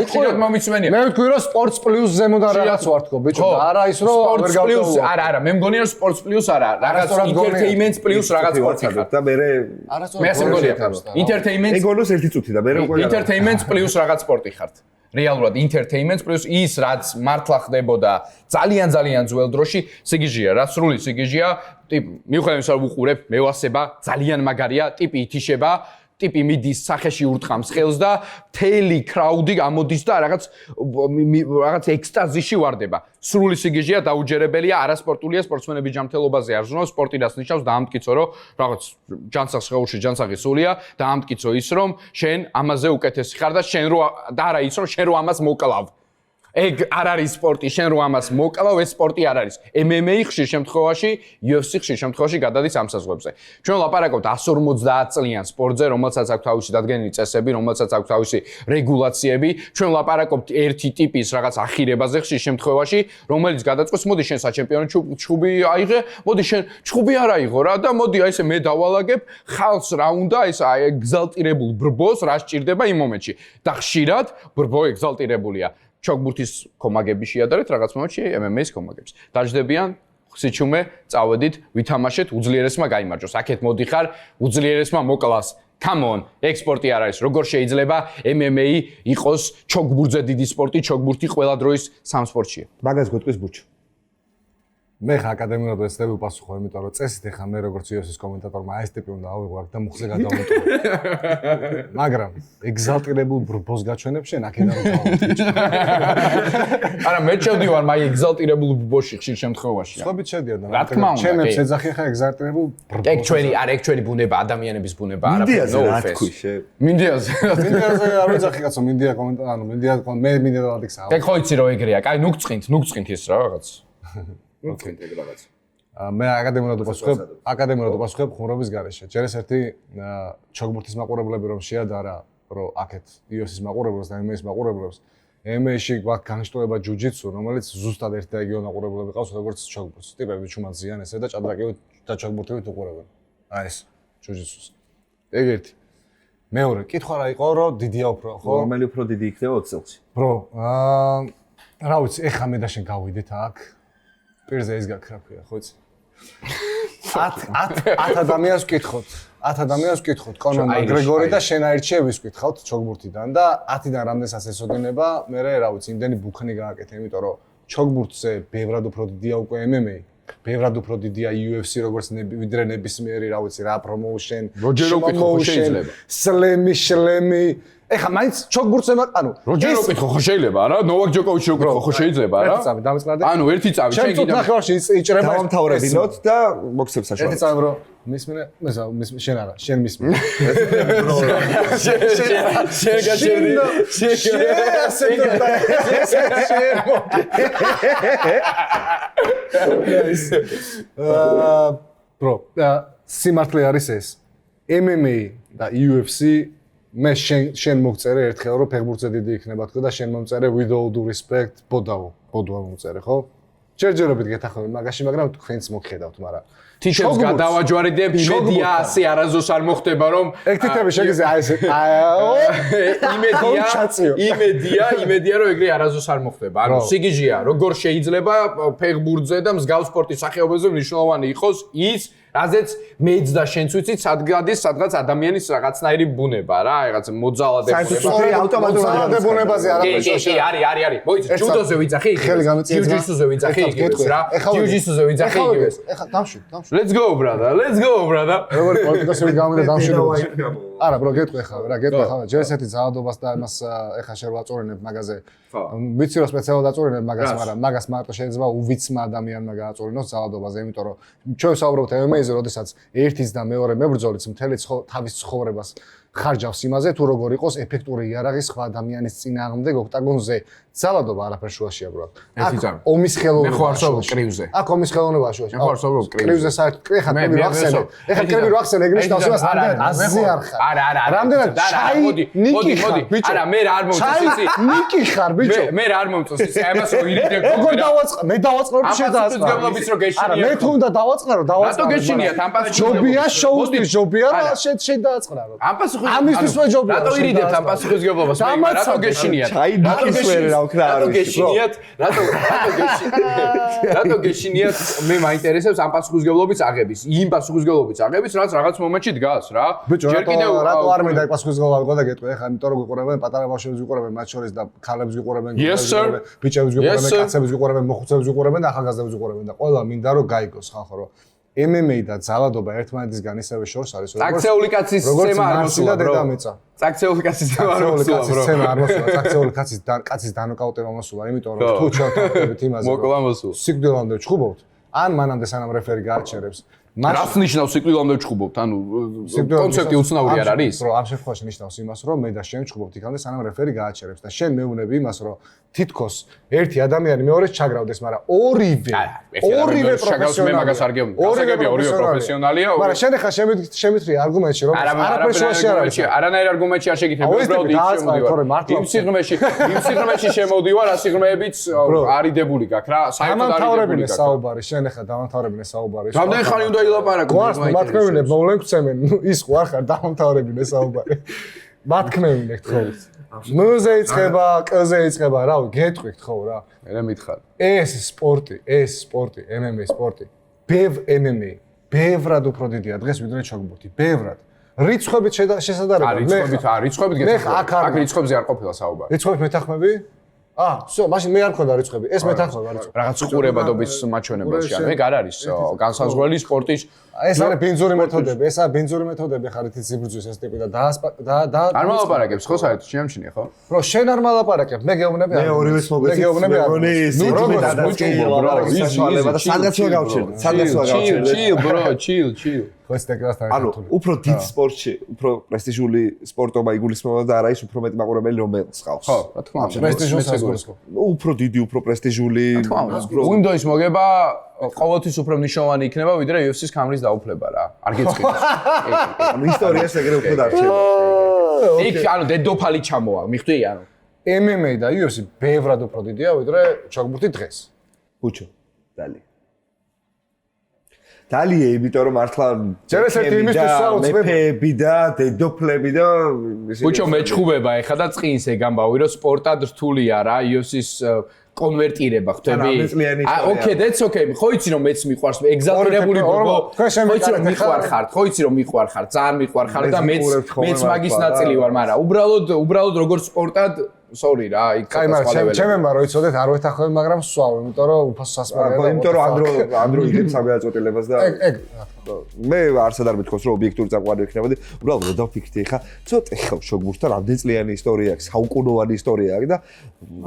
იტყვება. მომიცმენია. მე ვთქვი რომ სპორტს პლუს ზემოდან რაღაც ვარ თქო, ბიჭო, და არა ის რომ ვერ გავყოლვარ. არა, მე მგონია რომ სპორტს პლუს არა, რაღაც ინტერთეინმენტს პლუს რაღაც სპორტი ხარ. და მე მე ასე მგონია. ინტერთეინმენტს ეგონოს ერთი წუთი და მე უკვე ინტერთეინმენტს პლუს რაღაც სპორტი ხართ. რეალურად ინტერთეინმენტს პლუს ის რაც მართლა ხდებოდა ძალიან ძველ დროში სიგიჟია რა სრული სიგიჟია ტიპ მიუხედავად იმისა რომ უყურებ მევასება ძალიან მაგარია ტიპი ითიშება ტიპი მიდის სახეში ურტყამს ხელს და თელი კრაუდი გამოდის და რაღაც ექსტაზიში ვარდება სრული სიგიჟია დაუჯერებელია არასპორტულია სპორტსმენები ჯანმრთელობაზე არ ზრუნავს სპორტი რას ნიშნავს დაამტკიცო რომ რაღაც ჯანსაღ შეუში ჯანსაღი სულია დაამტკიცო ის რომ შენ ამაზე უკეთესი ხარ და შენ რო და არა ის რომ შენ რო ამას მოკლავ ეგ არ არის სპორტი, შენ რო ამას მოკლავ, ეს სპორტი არ არის. MMA ხშირ შემთხვევაში, UFC ხშირ შემთხვევაში გადადის ამ საზღვრებზე. ჩვენ ვლაპარაკობთ 150 წლიან სპორტზე, რომელსაც აქვს თავისი დადგენილი წესები, რომელსაც აქვს თავისი რეგულაციები. ჩვენ ვლაპარაკობთ ერთი ტიპის რაღაც ახირებაზე ხშირ შემთხვევაში, რომელიც გადაწყვეტს, მოდი შენ საჩემპიონო ჩხუბი აიღე, მოდი შენ ჩხუბი არ აიღო რა და მოდი აი ესე მე დავალაგებ, ხალხს რა უნდა ეს ეგზალტირებულ ბრბოს რა სჭირდება იმ მომენტში. და ხშირად ბრბო ეგზალტირებულია. ჩოგბურთის კომაგები შეადარეთ რაღაც მომენტში MMA-ის კომაგებს. დაждდებიან სიჩუმე, წავედით, ვითამაშეთ, უძლიერესმა გაიმარჯვოს. აქეთ მოდიხარ, უძლიერესმა მოკლას. Come on, ექსპორტი არ არის. როგორ შეიძლება MMA იყოს ჩოგბურთზე დიდი სპორტი, ჩოგბურთი ყველა დროის სამ სპორტშია. მაგას გეტყვის ბუჩო. მე ხა აკადემიურად ვეცდები უპასუხო, იმიტომ რომ წესით ეხა მე როგორც UFC-ის კომენტატორმა ეს ტიპი უნდა ავიღო აქ და მუხზე გადავმეტყო. მაგრამ ეგზალტირებულ ბრბოს გაჩვენებ შენ აქედან გავუჩი. არა მე შევდივარ მაი ეგზალტირებულ ბრბოში ხშირ შემთხვევაში. სხვაობით შედიოდა. რა თქმა უნდა. ჩემებს ეძახი ხა ეგზალტირებულ ბრბოს. ეგ ჩვენი ბუნება, ადამიანების ბუნება, მინდიაზე რა თქვი შე? მინდიაზე. მინდიაზე არ ვეძახი კაცო, მინდია კომენტარ, ანუ მინდია მე მინდია დადიქცა. ეგ ხო იცი რომ ეგრეა. კაი, ნუგწყინთ ეს რა რაღაც. ნუგწყინთ ეგ რაღაც. მე აკადემიურად უპასუხებ ხუმრობის გარეშე. ჯერ ეს ერთი ჩოგბურთის მაყურებლები რომ შეადარა, რომ აქეთ UFC-ის მაყურებლებს და MMA-ის მაყურებლებს, MMA-ში გვაქვს განშტოება ჯუჯიცუ, რომელიც ზუსტად ერთი და იგივე მაყურებლები ყავს, როგორც ჩოგბურთს. ტიპები ჩუმაციან ესე და ჭადრაკივით და ჩოგბურთივით უყურებენ. აი ეს ჯუჯიცუს. ეგ ერთი. მეორე, კითხვა რა იყო, რომ დიდია უფრო, ხო? რომელი უფრო დიდი იქნება 20 წელში? ბრო, რა ვიცი, ეხა მე და შენ გავიდეთ აქ. პირზე ის გაქ რა ქვია, ხო იცი? 10 ადამიანს ვკითხოთ. 10 ადამიანს ვკითხოთ, კონორ მაკგრეგორი და შენ აირჩიების ვკითხავთ ჩოგბურთიდან და 10-დან რამდენსაც ესოდინება, მე რა ვიცი, იმდენი ბუქნი გააკეთე, იმიტომ რომ ჩოგბურთზე ბევრად უფრო დიდია უკვე MMA, ბევრად უფრო დიდია UFC როგორც ვიდრე ნებისმიერი, რა ვიცი, რა პრომოუშენ, როჯერო ვკითხო ხო შეიძლება? სლემი. ეხა მაინც ჩოგბურთზე ანუ როჯერო ვკითხო ხო შეიძლება რა? ნოვაკ ჯოკოვიჩი ვკითხო ხო შეიძლება რა? ერთი წამი დამწყნადე. ანუ ერთი წამი შენ კიდე ნახევარში იჭრება. დავამთავრებინოთ და მოქცევს საშუალება. ერთი წამი რომ მისმინე, შენ არა, შენ მისმინე. შენ გაჩერდი. ბრო, სიმართლე არის ეს. MMA და UFC მე შენ მოგწერე ერთხელ რომ ფეხბურთზე დიდი იქნება თქო და შენ მომწერე with all due respect ბოდავა მომწერე ხო? ჯერჯერობით გეთახმები მაგაში, მაგრამ თქვენც მოგხედავთ, მაგრამ თითებს გადავაჯვარდებ, იმედია ასე არაზოს არ მოხდება რომ ეგ თითები შეგიძლია აი ესე იმედია რომ ეგრე არაზოს არ მოხდება. ანუ სიგიჟეა, როგორ შეიძლება ფეხბურთზე და მსგავს სპორტის სახეობებზე მნიშვნელოვანი იყოს ის რაზეც მეც და შენც ვიცით სადღაც ადამიანის რაღაცნაირი ბუნება რა, რაღაც ავტომატურად ბუნებაზე არაფერს არის. მოიცი, ჯუდოზე ვიძახი იგივეს. ჯიუჯიტსუზე ვიძახი იგივეს რა. ჯიუჯიტსუზე ვიძახი იგივეს. ეხლა დამშვი. Let's go brother. როგორ პოლიტიკოსები გამოვიდა დამშვიდობა. არა, ბრო, გეტყვი ხა. ჯერ ესეთი ძალადობას და იმას ეხა შენ ვაწორინებ მაგაზე. ვიცი რომ სპეციალურად აწორინებ მაგას, მაგრამ მაგას მარტო შეიძლება უვიცმა ადამიანმა გააწორინოს ძალადობაზე, იმიტომ რომ ჩვენ საუბრობთ MMA-ზე, როდესაც ერთის და მეორე მებრძოლიც მთელი თავის ცხოვრებას ხარჯავს იმაზე, თუ როგორ იყოს ეფექტური იარაღი სხვა ადამიანის წინააღმდეგ ოქტაგონზე. ძალადობა არაფერ შუაშია ბრალ. აქ ომის ხელოვნება. მე ხო არ ვსაუბრობ კრივზე. აქ ომის ხელოვნება შუაში. მე ხო არ ვსაუბრობ კრივზე საერთოდ ეხა კრივი ვახსენე. ეხა კრივი ვახსენე, ეგ ნიშნავს იმას ამდენად აზი არ ხარ. არა. რამდენად ჩაი ნიკი ხარ, ბიჭო. არა, მე რა არ მომწონს იცი. ნიკი ხარ, ბიჭო. მე რა არ მომწონს იცი. ამას რო ირიდე. როგორ დავაწყო? მე დავაწყობ შედაწყო. არა, მე თუ უნდა დავაწყარო, რატო გეშინიათ ამ პასუხის ჯობია შოუსტის ჯობია რა შედაწყრა. ამ პასუხის ამისთვის მე ჯობია. რატო ირიდეთ ამ პასუხისგებლობას? რატო გეშინიათ? ჩაი ნიკის ვერ რა ვქნა არ ვიცი. რატო გეშინიათ? მე მაინტერესებს ამ პასუხისგებლობის აღების. იმ პასუხისგებლობის აღების, რაც რაღაც მომენტში დგას რა. ჯერ კიდევ რატო არ მინდა პასუხისგებლობა ვიყო და გეტყვი ახლა, იმიტომ რომ გიყურებენ პატარა ბავშვებს ვიყურებენ მათ შორის და ქალებს ვიყურებენ, ბიჭებს ვიყურებენ, კაცებს ვიყურებენ, მოხუცებს ვიყურებენ და ახალგაზრდებს ვიყურებენ და ყველა მინდა რომ გაიგოს ხალხო რომ MMA და ძალადობა ერთმანეთისგან ისევე შორს არის როგორც წაქცეული კაცის სცემა არ მოსულა ბრო. წაქცეული კაცის სცემა არ მოსულა ბრო. წაქცეული კაცის დანოკაუტება მოსულა, იმიტომ რომ თუ ჩავთვალოთ იმაზე მოკლა მოსულა. სიკვდილამდე ვჩხუბობთ, ან მანამდე სანამ რეფერი გაარჩერებს. რას ნიშნავს სიკვდილამდე ვჩხუბობთ? ანუ კონცეფტი უცნაური არ არის? ბრო, ამ შემთხვევაში ნიშნავს იმას, რომ მე და შენ ვჩხუბობთ იქამდე სანამ რეფერი გაარჩერებს და შენ მეუბნები იმას, რომ თითქოს ერთი ადამიანი მეორეს ჩაგრავდეს, მაგრამ ორივე პროფესიონალი მაგას არ გეუბნები. გასაგებია ორივე პროფესიონალია. მაგრამ შენ ახლა შემითხვი არგუმენტში, რომ არაფერ შუაში არ არის. არანაირ არგუმენტში არ შეგითებ, უბრალოდ იმ სიღრმეში შემოვდივარ, რა სიღრმეებიც არიდებული გაქვს რა. საერთოდ არიდებული გაქვს. საუბარი, შენ ახლა დავამთავრებინე საუბარი. რამდენი ხანი უნდა ილაპარაკო? მათქმევინებ, მოვლენ გწემენ. ის ხო არ ხარ დავამთავრებინე საუბარი. მათქმევინე გთხოვთ. მუზე იწყება, კზე იწყება, რა გეტყვით ხო რა. მე მითხარ. ეს სპორტი, MMA სპორტი. MMA, ბევრად უფრო დიდია დღეს ვიდრე ჩოგბურთი, ბევრად. რიცხვებით შესაძლებელია. რიცხვებით გეთახმები. აქ რიცხვებზე არ ყოფილა საუბარი. რიცხვებით მეთახმები? всё, მაშინ მე არ მქონდა რიცხვები. ეს მე თანხმობა რიცხვი. რაღაც უყურებადობის მაჩვენებელში, ანუ ეგ არ არის განსაზღვრელი სპორტის. ეს არის ბენზური მეთოდები, ესაა ბენზური მეთოდები ხარით სიბრძვის ეს ტიპი და არ მალაპარაკებს ხო საერთოდ შეამჩნია ხო? რო შენ არ მალაპარაკებ, მე გეუბნები არ. მე ორივეს მოგეცით. გეუბნები არ. chill. ხო ეს ტექნიკას ანუ უფრო დიდ სპორტში, უფრო პრესტიჟული სპორტობა იგულისხმება და არა ის უფრო მეტი მაყურებელი რომელს ყავს. ხო, რა თქმა უნდა. პრესტიჟულს გულისხმობ. უფრო დიდი, უფრო პრესტიჟული. უიმდოის მოგება ყოველთვის უფრო მნიშვნელოვანი იქნება ვიდრე UFC-ს კამრის დაუფლება რა. არ გეწყინოს. ანუ ისტორიას ეგრე უფრო დარჩება. იქ ანუ დედოფალი ჩამოვა, მიხვდი ანუ. MMA და UFC ბევრად უფრო დიდია ვიდრე ჩოგბურთი დღეს. ბუჩო, დალი. დალია, იმიტომ რომ მართლა ჯერ ეს ერთი იმისთვის საოცრები მეფეები და დედოფლები და ბუჩო მეჩხუბება ეხა და წინს ეგ ამბავი რომ სპორტად რთულია რა UFC-ს კონვერტირება ხვდები? ოკეი, that's okay. ხო იცი რომ მეც მიყვარს ეგზალტირებული ბობო. ხო იცი რომ მიყვარხარ, ხო იცი რომ მიყვარხარ, ძალიან მიყვარხარ და მეც მაგის ნაწილი ვარ, მაგრამ უბრალოდ როგორც სპორტად sorry რა, იქ კაი, მაგრამ ჩემმა რო იცოდეთ არ ვეთახმები, მაგრამ სვავ, იმიტომ რომ უფასო სასწავლია და იმიტომ რომ ანდრო იღებს საგაწყვეტილებას და ეგ მე არსად არ მეთქოს რომ ობიექტური წამყვანი ვიქნებოდი, უბრალოდ რა დავფიქრდი ხა, ცოტა ხა შოგბურთთან რამდენი წლიანი ისტორია აქვს, საუკუნოვანი ისტორია აქვს და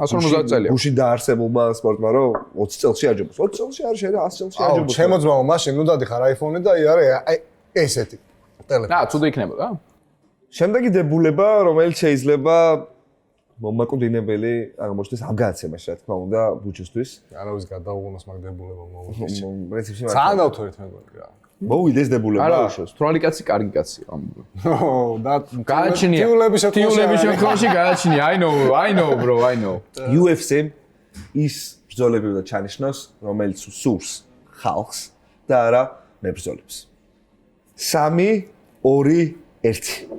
150 წელია. გუშინ დაარსებულმა სპორტმა რომ 20 წელში აჯობოს, 20 წელში არ შეიძლება 100 წელში აჯობოს. ჩემო ძმაო, მაშინ ნუ დადიხარ iPhone-ი და აი ესეთი ტელეფონი. რა, ცუდი იქნებოდა? შემდეგი დებულება, რომელიც შეიძლება მომაკვდინებელი აღმოჩნდეს ამ განაცემაში, რა თქმა უნდა, ბუჩისთვის. არავის გადაუღონოს მაგდებულება მოვუწეს. პრინციპში ძალიან დავთორეთ მეგონი რა. მოვიდეს დებულება. არა უშავს, თვრალი კაცი კარგი კაცია ამბობ. და გააჩნია. ტიულების შემთხვევაში გააჩნია. I know bro, I know. UFC ის ბრძოლები უნდა ჩანიშნოს, რომელიც სურს ხალხს და არა მებრძოლებს. 3 2 1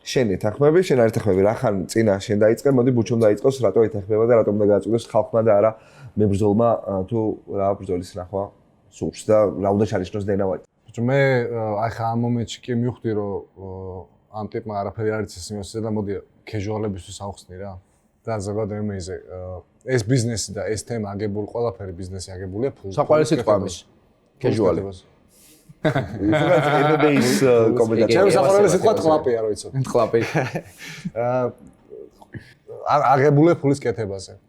შენ ეთახმები, შენ არ ეთახმები, რახან წინა შენ დაიწყე, მოდი ბუჩომ დაიწყოს, რატო ეთახმება და რატომ უნდა გააწყვეტოს ხალხმა და არა მებრძოლმა თუ რა ბრძოლის ნახვა სურს და რა უნდა ჩანიშნოს დენავად. მე აი ხა ამ მომენტში კი მივხვდი რომ ამ ტიპმა არაფერი არ იცის იმასზე და მოდი კეჟუალებისთვის ავხსნი რა. და ზოგადად MMA-ზე ეს ბიზნესი და ეს თემა აგებული, ყველაფერი ბიზნესი აგებულია ფულს. საყვარელი სიტყვა ამის. კეჟუალი. ზოგადად MMA-ის კომენტარი. ჩემს საყვარელი სიტყვა ტყლაპია რო იცოდი. ტყლაპი. აგებული ფულის კეთებაზე.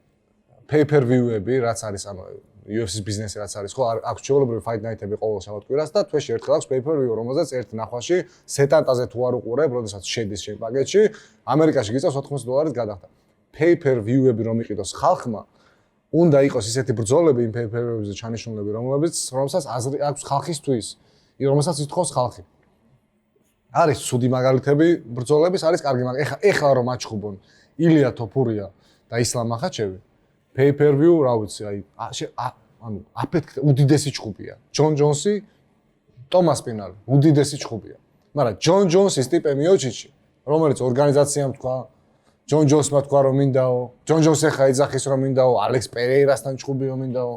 Pay-per-view-ები, რაც არის ანუ UFC-ის ბიზნესი რაც არის, ხო, აქვს ჩვეულებრივი fight night-ები ყოველ შაბათ-კვირას და თვეში ერთხელ აქვს pay-per-view, რომელზეც ერთ ნახვაში სეტანტაზე თუ არ უყურებ, როდესაც შედის შენ პაკეტში, ამერიკაში გიწევს $80 გადახდა. Pay-per-view-ები რომ იყიდოს ხალხმა, უნდა იყოს ისეთი ბრძოლები იმ pay-per-view-ებზე ჩანიშნულები, რომელსაც აზრი აქვს ხალხისთვის, რომელსაც ითხოვს ხალხი. არის ცუდი მაგალითები ბრძოლების, არის კარგი მაგალითები. ეხლა რომ აჩხუბონ ილია თოფურია და ისლამ ახაჩევი pay-per-view, რა ვიცი, ანუ აფეთქდა უდიდესი ჩხუბია. ჯონ ჯონსი, ტომას პინალი, უდიდესი ჩხუბია. მაგრამ ჯონ ჯონსის ტიპე მიოჩიჩი, რომელიც ორგანიზაციამ თქვა, ჯონ ჯონსმა თქვა რომ მინდაო, ჯონ ჯონს ახლა ეძახის რომ მინდაო, ალექს პერეირასთან ჩხუბი რომ მინდაო.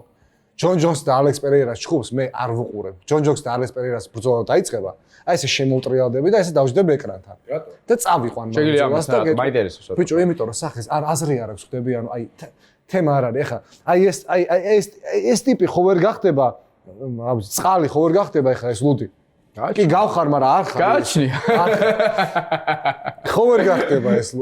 ჯონ ჯონს და ალექს პერეირას ჩხუბს მე არ ვუყურებ. ჯონ ჯონს და ალექს პერეირას ბრძოლა დაიწყება, აი ესე შემოუტრიალდები და ესე დავждები ეკრანთან. რატო? და წავიყვან მაგას და მაინტერესებს. ბიჭო, იმიტომ რომ სახეს აზრი არ აქვს ხდები, ანუ აი თემა არ არის. ეხლა აი ეს ტიპი ხო ვერ გახდება, რა ვიცი, წყალი ხო ვერ გახდება ეხლა ეს ლუდი. კი გავხარ, მაგრამ არ ხარ. გააჩნია. ხო ვერ გახდება ეს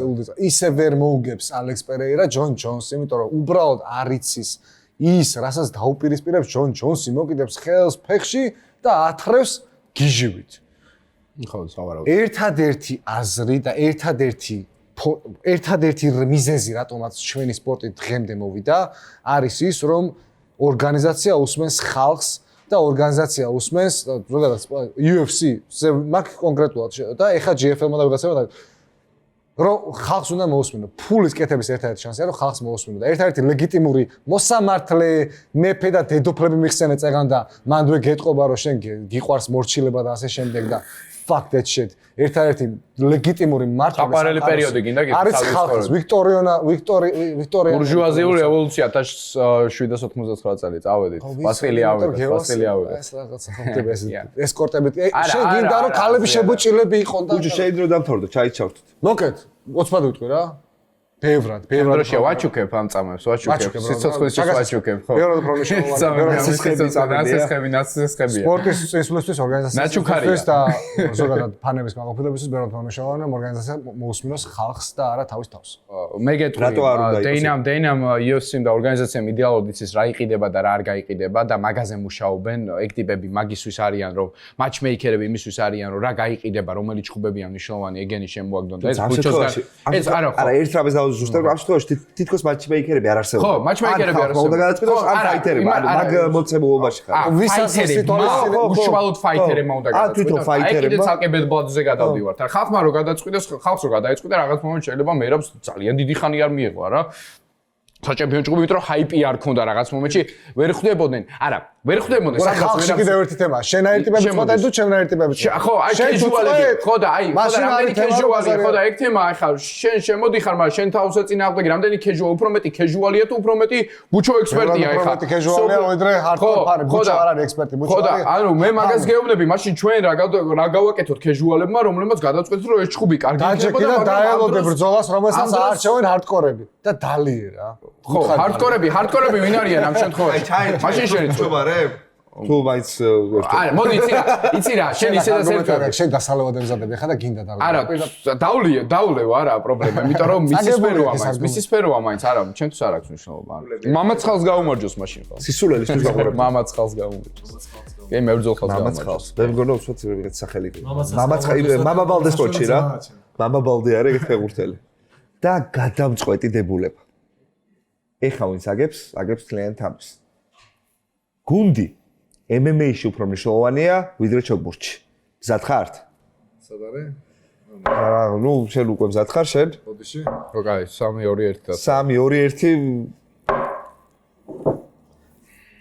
ლუდი. ისე ვერ მოუგებს ალექს პერეირა ჯონ ჯონს, იმიტომ რომ უბრალოდ არ იცის ის, რასაც დაუპირისპირებს ჯონ ჯონსი, მოკიდებს ხელს ფეხში და ათრევს გიჟივით. ხო, სავარაუდოდ. ერთადერთი აზრი და ერთადერთი მიზეზი, რატომაც ჩვენი სპორტი დღემდე მოვიდა, არის ის, რომ ორგანიზაცია უსმენს ხალხს და ორგანიზაცია უსმენს, ზოგადად UFC-ზე მაგ კონკრეტულად და ეხა GFL-მა და ვიღაცებმა რომ ხალხს უნდა მოусმინო. ფულის კეთების ერთადერთი შანსია, რომ ხალხს მოусმინო და ერთადერთი ლეგიტიმური მოსამართლე მეფე და დედოფლები მიხსენე წეგან და მანდვე გეტყობა რომ შენ გიყვარს მორჩილება და ასე შემდეგ და fuck that shit. ერთადერთი ლეგიტიმური მართლობა საყვარელი პერიოდი გინდა არის ხალხის ვიქტორია ბურჟუაზიული რევოლუცია 1799 წელი წავედით. პასტილი ავედა. ეს რაღაცა ხდება ეს კორტები. შენ გინდა რომ ქალები შებოჭილები იყონ და ბუჩო შეიძლება დამთავრდო, ჩაიჩავთოთ. მოკეთ, 20 ვიტყვი რა. ბევრად დროში ვაჩუქებ ამ წამებს, ვაჩუქებ. სიცოცხლის ვაჩუქებ, ხო. ბევრად უფრო მნიშვნელოვანი. ნაცისხებია. სპორტის წესულისთვის ორგანიზაციისთვის და ზოგადად ფანების განყოფილებისთვის ბევრად უფრო მნიშვნელოვანია ორგანიზაცია მოусმინოს ხალხს და არა თავის თავს. მე გეტყვი, დეინამ UFC-მ და ორგანიზაციამ იდეალურად იცის რა იყიდება და რა არ გაიყიდება და მაგაზე მუშაობენ. ეგ ტიპები მაგისთვის არიან, რომ матჩმეიკერები იმისთვის არიან, რომ რა გაიყიდება, რომელი ჩხუბებია მნიშვნელოვანი ეგენი შემოაგდონ და ეს ბუჩოსგან ეს არა ხო. არა, ერთ რამეს ზუსტად ამ შემთხვევაში თითქოს матჩმეიკერები არ არსებობენ. ხო, матჩმეიკერები არ არსებობენ. და გადაწყვეტოს ან ფაიტერები, მაგ მოცემულობაში ხარ. ვისაც სიტუაცია უშუალოდ ფაიტერებმა უნდა გადაწყვეტოს. თვითონ ფაიტერებმა. აი კიდე ცალკე ბედბლადზე გადავდივართ. არა, ხალხმა რო გადაწყვიტეს, ხალხს რო გადაეწყვიტა რაღაც მომენტ შეიძლება მერაბს ძალიან დიდი ხანი არ მიიღო, არა? საჩემპიონო ჯგუფი, იმიტომ რომ ჰაიპი არ ქონდა რაღაც მომენტში, ვერ ხვდებოდნენ. არა, ვერ ხვდებოდნენ სადღაც ხალხი კიდევ ერთი თემაა. შენაერთებები სხვა და თუ ჩემნაერთებები სხვა. ხო, აი კეჟუალები, ხო და აი, ხო და რამდენი კეჟუალი, ხო და ეგ თემაა, ხა შენ შემოდიხარ, მაგრამ შენ თავზე წინააღმდეგი რამდენი კეჟუალი, უფრო მეტი კეჟუალია თუ უფრო მეტი ბუჩო ექსპერტია, ხა. უფრო მეტი კეჟუალია, ვიდრე ჰარდკორ ფანი, ბუჩო არ არის ექსპერტი, ბუჩო. ხო და ანუ მე მაგას გეუბნები, მაშინ ჩვენ რა გავაკეთოთ კეჟუალებმა, რომლებმაც გადაწყვეტეს, რომ ეს ჩხუბი კარგი იქნება და დაელოდე ბრძოლას, რომელსაც აარჩევენ ჰარდკორები და დალიე რა. ხო, ჰარდკორები ვინ არიან ამ შემთხვევაში? მაშინ შენ ჩუბარებ? თუ მაინც არა, მოდი იცი რა, შენ ისედაც ერთად შენ დასალევად ემზადები ხა და გინდა და არა, დაულევ არა პრობლემა, იმიტომ რომ მისი სფეროა მაინც, არა, ჩემთვის არ აქვს მნიშვნელობა. მამაცხალს გაუმარჯოს მაშინ ხო? სისულელისთვის გაყურებ. მამაცხალს გაუმარჯოს. კი, მებრძოლ ხალხს მამაცხალს. მე მგონია უცბად ვიღაც სახელი. მამაცხალი, მამაბალდეს კოჩი რა. მამაბალდი არის ეგეთ ფეხბურთელი. და გადამწყვეტი დებულება. ეხა ვინც აგებს ძალიან თამაშს. გუნდი MMA-ში უფრო მნიშვნელოვანია ვიდრე ჩოგბურთში. მზად ხართ? სად არის? ნუ შენ უკვე მზად ხარ შენ? ბოდიში? ხო, კაი, 3-2-1 და 3-2-1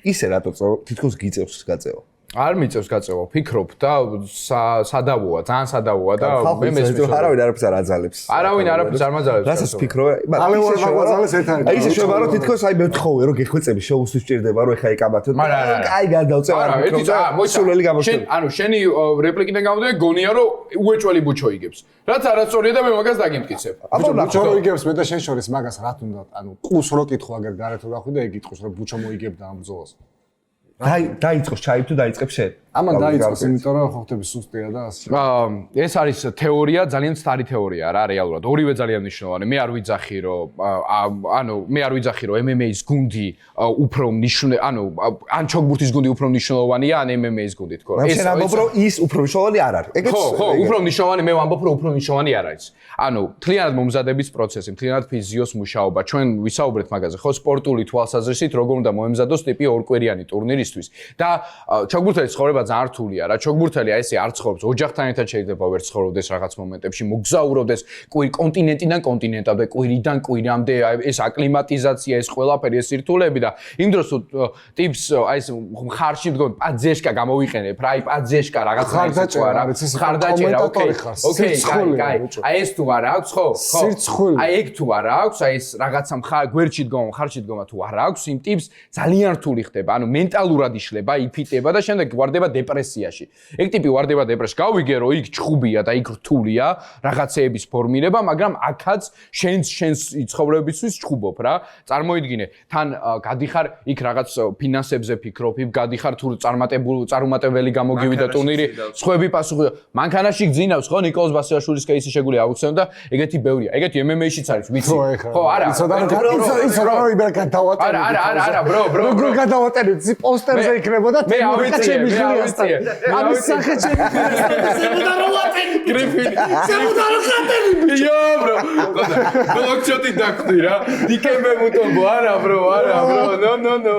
ისე რატო თითქოს გიწევს გაწევა? არ მიწევს გაწევა, ფიქრობ და სადავოა, ძალიან სადავოა და მე მესმის არავინ არაფერს არ აძალებს. არავინ არაფერს არ მაძალებს. რასაც ფიქრობ, ალევარ მაძალებს ერთად. აი ისე შევა რომ თითქოს აი მეთხოვე რომ გეხვეწები შოუსთვის ჭირდება რომ ეხა იკამათოთ. აი გადავწევ არ მოკრო. სულელი გამოჩნდა. ანუ შენი რეპლიკიდან გამოდე გონია რომ უეჭველი ბუჩო იგებს. რაც არასწორია და მე მაგას დაგიმტკიცებ. ბუჩო იგებს მე და შენ შორის მაგას რა თუნდა ანუ ყუს რო კითხო აგერ გარეთ რო გახვი და ეგ იტყვის რომ ბუჩო მოიგებდა ამ ბრძოლას. დაიწყოს ჩაი თუ დაიწყებს შენ? ამან დაიწყოს, იმიტომ რომ ხო ხტები სუსტია და ასე. ეს არის თეორია, ძალიან სწარი თეორია რა, რეალურად. ორივე ძალიან მნიშვნელოვანი. მე არ ვიძახი რომ MMA-ის გუნდი უფრო ან ჩოგბურთის გუნდი უფრო მნიშვნელოვანია, ან MMA-ის გუნდი თქო. შენ ამბობ რომ ის უფრო მნიშვნელოვანი არ არის. ეგეც ხო, უფრო მნიშვნელოვანი, მე ვამბობ რომ უფრო მნიშვნელოვანი არ არის. ანუ მთლიანად მომზადების პროცესი, მთლიანად ფიზიოს მუშაობა. ჩვენ ვისაუბრეთ მაგაზე, ხო, სპორტული თვალსაზრისით როგორ უნდა მოემზადოს ტიპი ორკვირიანი ტურნირისთვის და ჩოგბურთელის ცხოვრება ძალიან რთულია რა. ჩოგბურთელი აი ესე არ ცხოვრობს, ოჯახთან ერთად შეიძლება ვერ ცხოვრობდეს რაღაც მომენტებში, მოგზაურობდეს კონტინენტიდან კონტინენტამდე, კვირიდან კვირამდე, ეს აკლიმატიზაცია, ეს ყველაფერი, ეს სირთულეები და იმ დროს ტიპს აი ეს ხარში მდგომ პაძეშკა გამოვიყენებ, რა, აი პაძეშკა რაღაცა ისე რა. ხარდაჭერა, ოკეი, კაი. აი ეს თუ არ აქვს, ხო? სირცხული. აი ეგ თუ არ აქვს, აი ეს რაღაცა გვერდში დგომა, ხარში დგომა თუ არ აქვს, იმ ტიპს ძალიან რთული ხდება. ანუ მენტალურად იშლება, იფიტება და შემდეგ ვარდება დეპრესიაში. ეგ ტიპი ვარდება დეპრესიაში. გავიგე რომ იქ ჩხუბია და იქ რთულია რაღაცეების ფორმირება, მაგრამ აქაც შენს ცხოვრებისთვის ჩხუბობ რა. წარმოიდგინე, თან გადიხარ იქ რაღაც ფინანსებზე ფიქრობ, იქ გადიხარ თუ წარუმატებელი გამოგივიდა ტურნირი, სხვები პასუხი. მანქანაში გძინავს ხო ნიკოლოზ ბასილაშვილის კეისი შეგვიძლია აუქცევ და ეგეთი ბევრია. ეგეთი MMA-შიც არის, ვიცი. ხო, არა. ის რა ვიბერ გადავატენე. არა, ბრო. როგორ გადავატენე? პოსტერზე იქნებოდა მე ავიცი. ამის სახე შემოდა რომ ვატენი გრიფინი. შემოდა რომ ხატენი. იო, ბრო. ბლოკჩოტი დაგხვდი რა. დიკემბე მუტობო, არა, ბრო. ნო.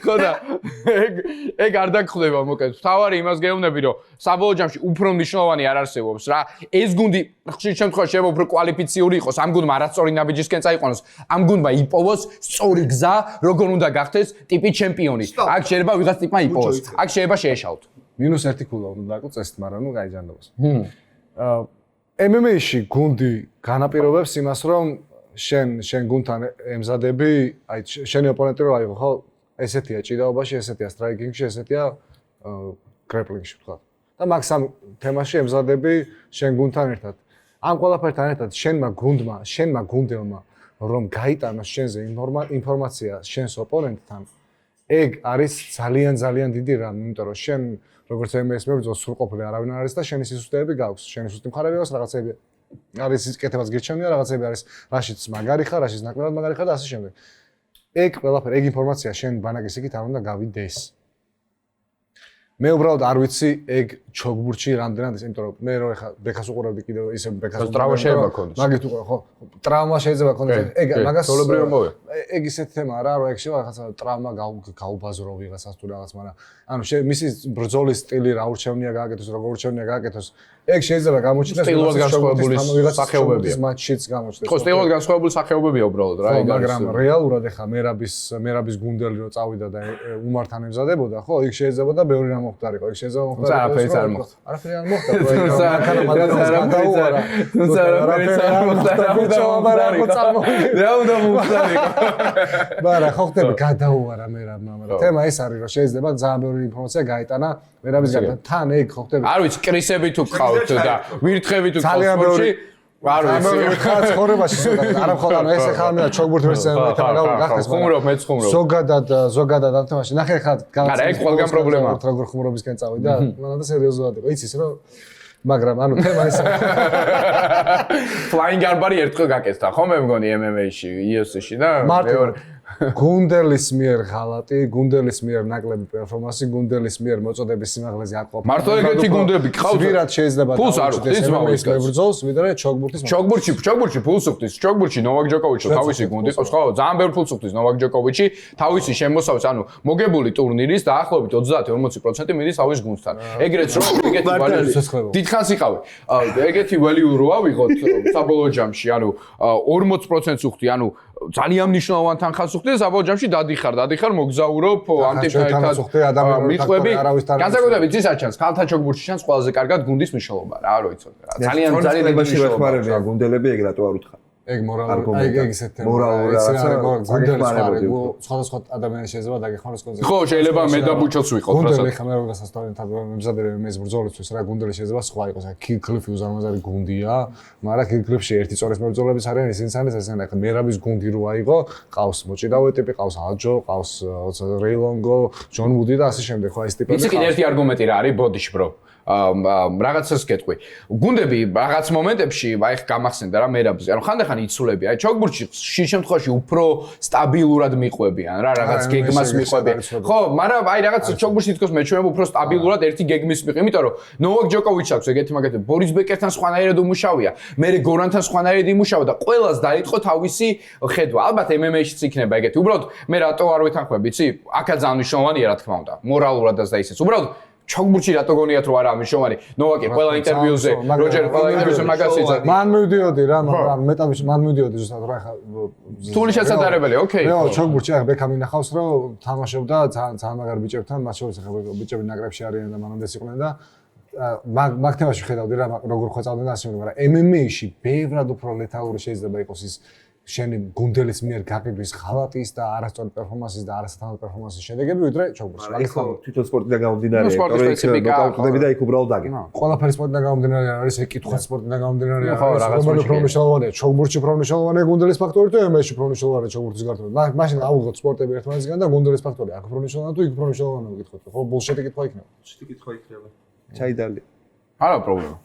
ხოდა ეგ არ დაგხვდება მოკეთ. თავარი იმას გეუბნები რომ საბოლოო ჯამში უფრო მნიშვნელოვანი არ არსებობს რა. ეს გუნდი ხშირ შემთხვევაში შეიძლება უფრო კვალიფიციური იყოს, ამ გუნდმა არასწორი ნაბიჯისკენ წაიყვანოს, ამ გუნდმა იპოვოს სწორი გზა, როგორ უნდა გახდეს ტიპი ჩემპიონი. აქ შეიძლება ვიღაც ტიპმა იპოვოს. აქ შეიძლება შეეშალოთ. -1 ქულა უნდა დააკო წესით, მაგრამ ნუ გაიჯანდოს. MMA-ში გუნდი განაპირობებს იმას, რომ შენ გუნდთან ემზადები, აი შენი ოპონენტი რო აიღო, ხო? ესეთია ჭიდაობაში, ესეთია სტრაიკინგში, ესეთია გრეპლინგში ვთქვა. და მაგ სამ თემაში ემზადები შენ გუნდთან ერთად. ამ ყველაფერთან ერთად შენმა გუნდელმა რომ გაიტანოს შენზე ინფორმაცია შენს ოპონენტთან, ეგ არის ძალიან დიდი რამ, იმიტომ რომ შენ როგორც MMA-ის მებრძოლს სრულყოფილი არავინ არ არის და შენი სისუსტეები გაქვს, შენი სუსტი მხარეები აქვს, რაღაცები არის კეთებაც გირჩევნია, რაღაცები არის, რაშიც მაგარი ხარ, რაშიც ნაკლებად მაგარი ხარ და ასე შემდეგ. ეგ ყველაფერი, ეგ ინფორმაცია შენ ბანაკის იქით არ უნდა გავიდეს. მე უბრალოდ არ ვიცი ეგ ჩოგბურჩი რამდენად ის, იმიტომ რომ მე რო ეხა ბექას უყურებდი კიდევ ისე ბექას ტრავმა შეიძლება კონდეს. მაგით უყურე ხო? ტრავმა შეიძლება კონდეს. ეგ მაგას სოლებრივ მოვა. ეგ ისეთი თემა არა, რომ ეგ შევა რაღაცა ტრავმა გაუბაზრო ვიღაცას თუ რაღაც, მაგრამ ანუ მისი ბრძოლის სტილი რა ურჩევნია გააკეთოს, როგორ ურჩევნია გააკეთოს. ეგ შეიძლება გამოჩნდეს სტილურად განსხვავებული სახეობებია. მატჩიც გამოჩნდეს. ხო, სტილურად განსხვავებული სახეობებია უბრალოდ რა, ეგ არის. მაგრამ რეალურად ეხა მერაბის გუნდელი რო წავიდა და უმართან ემზადებოდა, ხო, იქ შეიძლება და ბევრი რამ მოხდარიყო. იქ შეიძლება მოხდარიყო. არაფერიც არ მოხდა. არაფერი არ მოხდა. მაგრამ ხო ხდება გადაუარა მერაბმა, მაგრამ თემა ეს არის, რომ შეიძლება ძალიან ბევრი ინფორმაცია გაიტანა მერაბისგან. თან ეგ ხო ხდება. არ ვიცი, კრისები თუ გყავთ და ვირთხები თუ გყავთ სპორტში, არ ვიცი. ხა ცხოვრებაში არა მხოლოდ ანუ ეს ხა მე ჩოგბურთი ვერ გახდეს ხუმრობ მეც ხუმრობ. ზოგადად ამ თემაში ნახე ხა არა, ეგ ყველგან პრობლემაა. როგორ ხუმრობისკენ წავიდა, მანდა სერიოზულად იყო. იცის რომ მაგრამ ანუ თემა ეს Flying Armbar ერთხელ გაკეთდა, ხო მე მგონი MMA-ში, UFC-ში და მეორე გუნდელის მიერ ღალატი, გუნდელის მიერ ნაკლები პერფორმანსი, გუნდელის მიერ მოწოდების სიმაღლეზე არ ყოფნა. მარტო ეგეთი გუნდები გყავთ. ვირად შეიძლება ფულს არ უხდის MMA-ის მებრძოლს, ვიდრე ჩოგბურთის ჩოგბურთში ფულს უხდის. ჩოგბურთში ნოვაკ ჯოკოვიჩი თავისი გუნდი ყავს, ხო? ძალიან ბევრ ფულს უხდის ნოვაკ ჯოკოვიჩი, თავისი შემოსავს, ანუ მოგებული ტურნირის დაახლოებით 30-40% მიდის თავის გუნდთან. ეგრეც რომ ეგეთი ვალიური დიდხანს იყავი. ეგეთი ვალიური რო ავიღოთ საბოლოო ჯამში, ანუ 40%-ს უხდი, ანუ ძალიან მნიშვნელოვან თანხას უხდი და საბოლოო ჯამში დადიხარ მოგზაურობ ამ ტიპთან მიხვები. განსაკუთრებით ის არ ჩანს, ქალთა ჩოგბურთში ჩანს ყველაზე კარგად გუნდის მნიშვნელობა რა, რო იცოდე რა. ძალიან დიდი მნიშვნელობაა გუნდელები, ეგ რატო არ უთხრა? ეგ მორალური, ეგ ისეთ თემა. სხვადასხვა ადამიანის შეიძლება დაგეხმაროს კონცერტში. ხო, შეიძლება მე და ბუჩოც ვიყოთ, რასაც. გუნდელი ხა მე როგორ გასასწავლეთ მემზადებები მის ბრძოლისთვის რა გუნდელი შეიძლება სხვა იყოს. Kill Cliff უზარმაზარი გუნდია, მაგრამ Kill Cliff-ში ერთი წორის მებრძოლების არიან ისინიც ესენი ხა მერაბის გუნდი რო აიღო, ყავს მოჭიდავე ტიპი, ყავს აჯო, ყავს რეილონგო, ჯონ ვუდი და ასე შემდეგ. ხო ეს ტიპები. იცი კიდე ერთი არგუმენტი რა არის ბოდიში bro. რაღაცას გეტყვი. გუნდები რაღაც მომენტებში აი გამახსენდა რა მერაბზე. ანუ ხანდახან იცულები. აი ჩოგბურთში შინ შემთხვევაში უფრო სტაბილურად მიყვებიან რა, რაღაც გეგმას მიყვებიან. ხო, მაგრამ აი რაღაც ჩოგბურთში თქოს მეჩვენება უფრო სტაბილურად ერთი გეგმის მიყვი, იმიტომ რომ ნოვაკ ჯოკოვიჩი აქვს ეგეთი მაგათი ბორის ბეკერთან სხვანაირად უმუშავია. მე გორანთან სხვანაირად იმუშავა და ყველას დაიწყო თავისი ხედვა. ალბათ MMA-შიც იქნება ეგეთი. უბრალოდ მე რატო არ ვეთანხმები, იცი? აქა ძალიან მნიშვნელოვანია რა თქმა უნდა. მორალურადაც და ისეც. უბრალოდ ჩოგბურთში რატო გონიათ რომ არა მნიშვნელოვანი? ნოვაკი ყველა ინტერვიუზე, როჯერ ყველა ინტერვიუზე მაგას იცოდა. მან მივდიოდი რა, მაგრამ მეტად მან მივდიოდი ზუსტად რა ხა თული შესაძლებელია, ოკეი. მე ჩოგბურთში ახლა ბექამი ნახავს რომ თამაშობდა ძალიან მაგარ ბიჭებთან, მათ შორის ახლა ბიჭები ნაკრებში არიან და მანამდეც იყვნენ და მაგ თემაში ხედავდი რა როგორ ხვეწავდნენ და ასე შემდეგ, მაგრამ MMA-ში ბევრად უფრო ლეთალური შეიძლება იყოს ის შენი გუნდელის მიერ გაგების ღალატის და არასწორი პერფორმანსის და არასათანადო პერფორმანსის შედეგები, ვიდრე ჩოგბურთში. აი ხო, თვითონ სპორტიდან გამომდინარე, ნოკაუტები და იქ უბრალოდ დაგე. ყველაფერი სპორტიდან გამომდინარე არის, ეგ კითხვა სპორტიდან გამომდინარე არის. რომელიც პროფესიონალია, ჩოგბურთში პროფესიონალია გუნდელის ფაქტორი და MMA-ში პროფესიონალია ჩოგბურთის გართულება. მაშინ ავიღოთ სპორტები ერთმანეთისგან და გუნდელის ფაქტორი. აქ პროფესიონალია თუ იქ პროფესიონალია გითხოთ. ხო, ბულშიტი კითხვა იქნება. ბულშიტი კითხვა იქნება. ჩაიდალი. არა პრობლემა.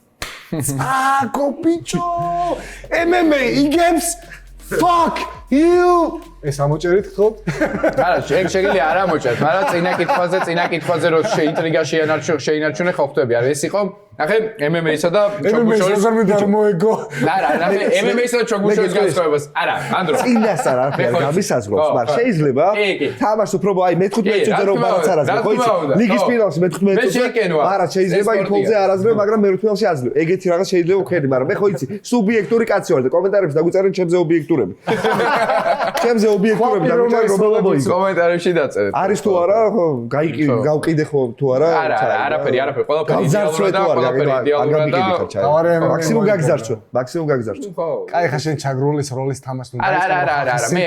კოპიჩო! MMA იგებს Fuck you! ეს ამოჭერით ხო? არა, ეგ შეიძლება არ ამოჭერთ, მაგრამ წინა კითხვაზე რო შეინტრიგა შეინარჩუნე ხო ხვდები, არა ეს იყო? ნახე, MMA-სა და ჩოგბურთის ზარმიდარ მოეგო. არა, ნახე, MMA-სა და ჩოგბურთის განსხვავებას. არა, ანდრო. წინასწარ არ გამისაზღვროს, მაგრამ შეიძლება თამაშს უფრო აი მე-15 წუთზე რომ ბარაც არ აძლევ, ხო იცი? ლიგის ფინალში მე-15 წუთზე. არა, შეიძლება იმ ფოლზე არ აძლევ, მაგრამ მე-15-ში აძლევ. ეგეთი რაღაც შეიძლება ვქედი, მაგრამ მე ხო იცი, სუბიექტური კაცი ვარ და კომენტარებში დაგვიწერენ ჩემზე ობიექტურები. ჩემზე ობიექტურები დამიჭერე რომელობა იყო. კომენტარებში დაწერეთ. არის თუ არა, ხო, გავყიდე ხო თუ არა? არაფერი, ყველაფერი იდეალურად და მაქსიმუმ გაგზარჩო. კაი ხა შენ ჩაგრულის როლის თამაშს უნდა არა, მე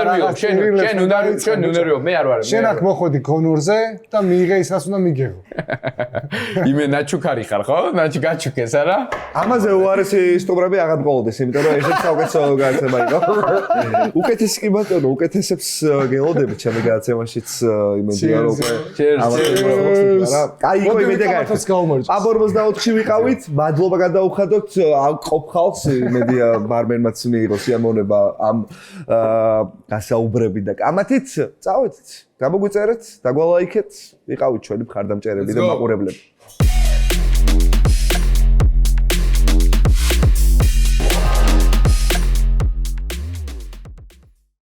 არა. შენ უნერვიო, მე არ ვარ. შენ აქ მოხვედი გონორზე და მიიღე ის რაც უნდა მიგეღო. იმე ნაჩუქარი ხარ, ხო? ნაჩი გაჩუქეს, არა? ამაზე უარესი სტუმრები აღარ მყოლოდეს, იმიტომ რომ ესეც საუკეთესო გადაცემა იყო. უკეთესი კი ბატონო, უკეთესებს გელოდებით ჩემი გადაცემაშიც იმედია რომ კაი იყო იმედი გაერთოს. აბ 44-ში ვიყავით, მადლობა გადაუხადოთ ყოფ ხალხს, იმედია ბარმენმაც მიიღო სიამოვნება ამ გასაუბრები და კამათით წავედით. გამოგვიწერეთ, დაგვალაიქეთ, ვიყავით ჩვენი მხარდამჭერები და მაყურებლები.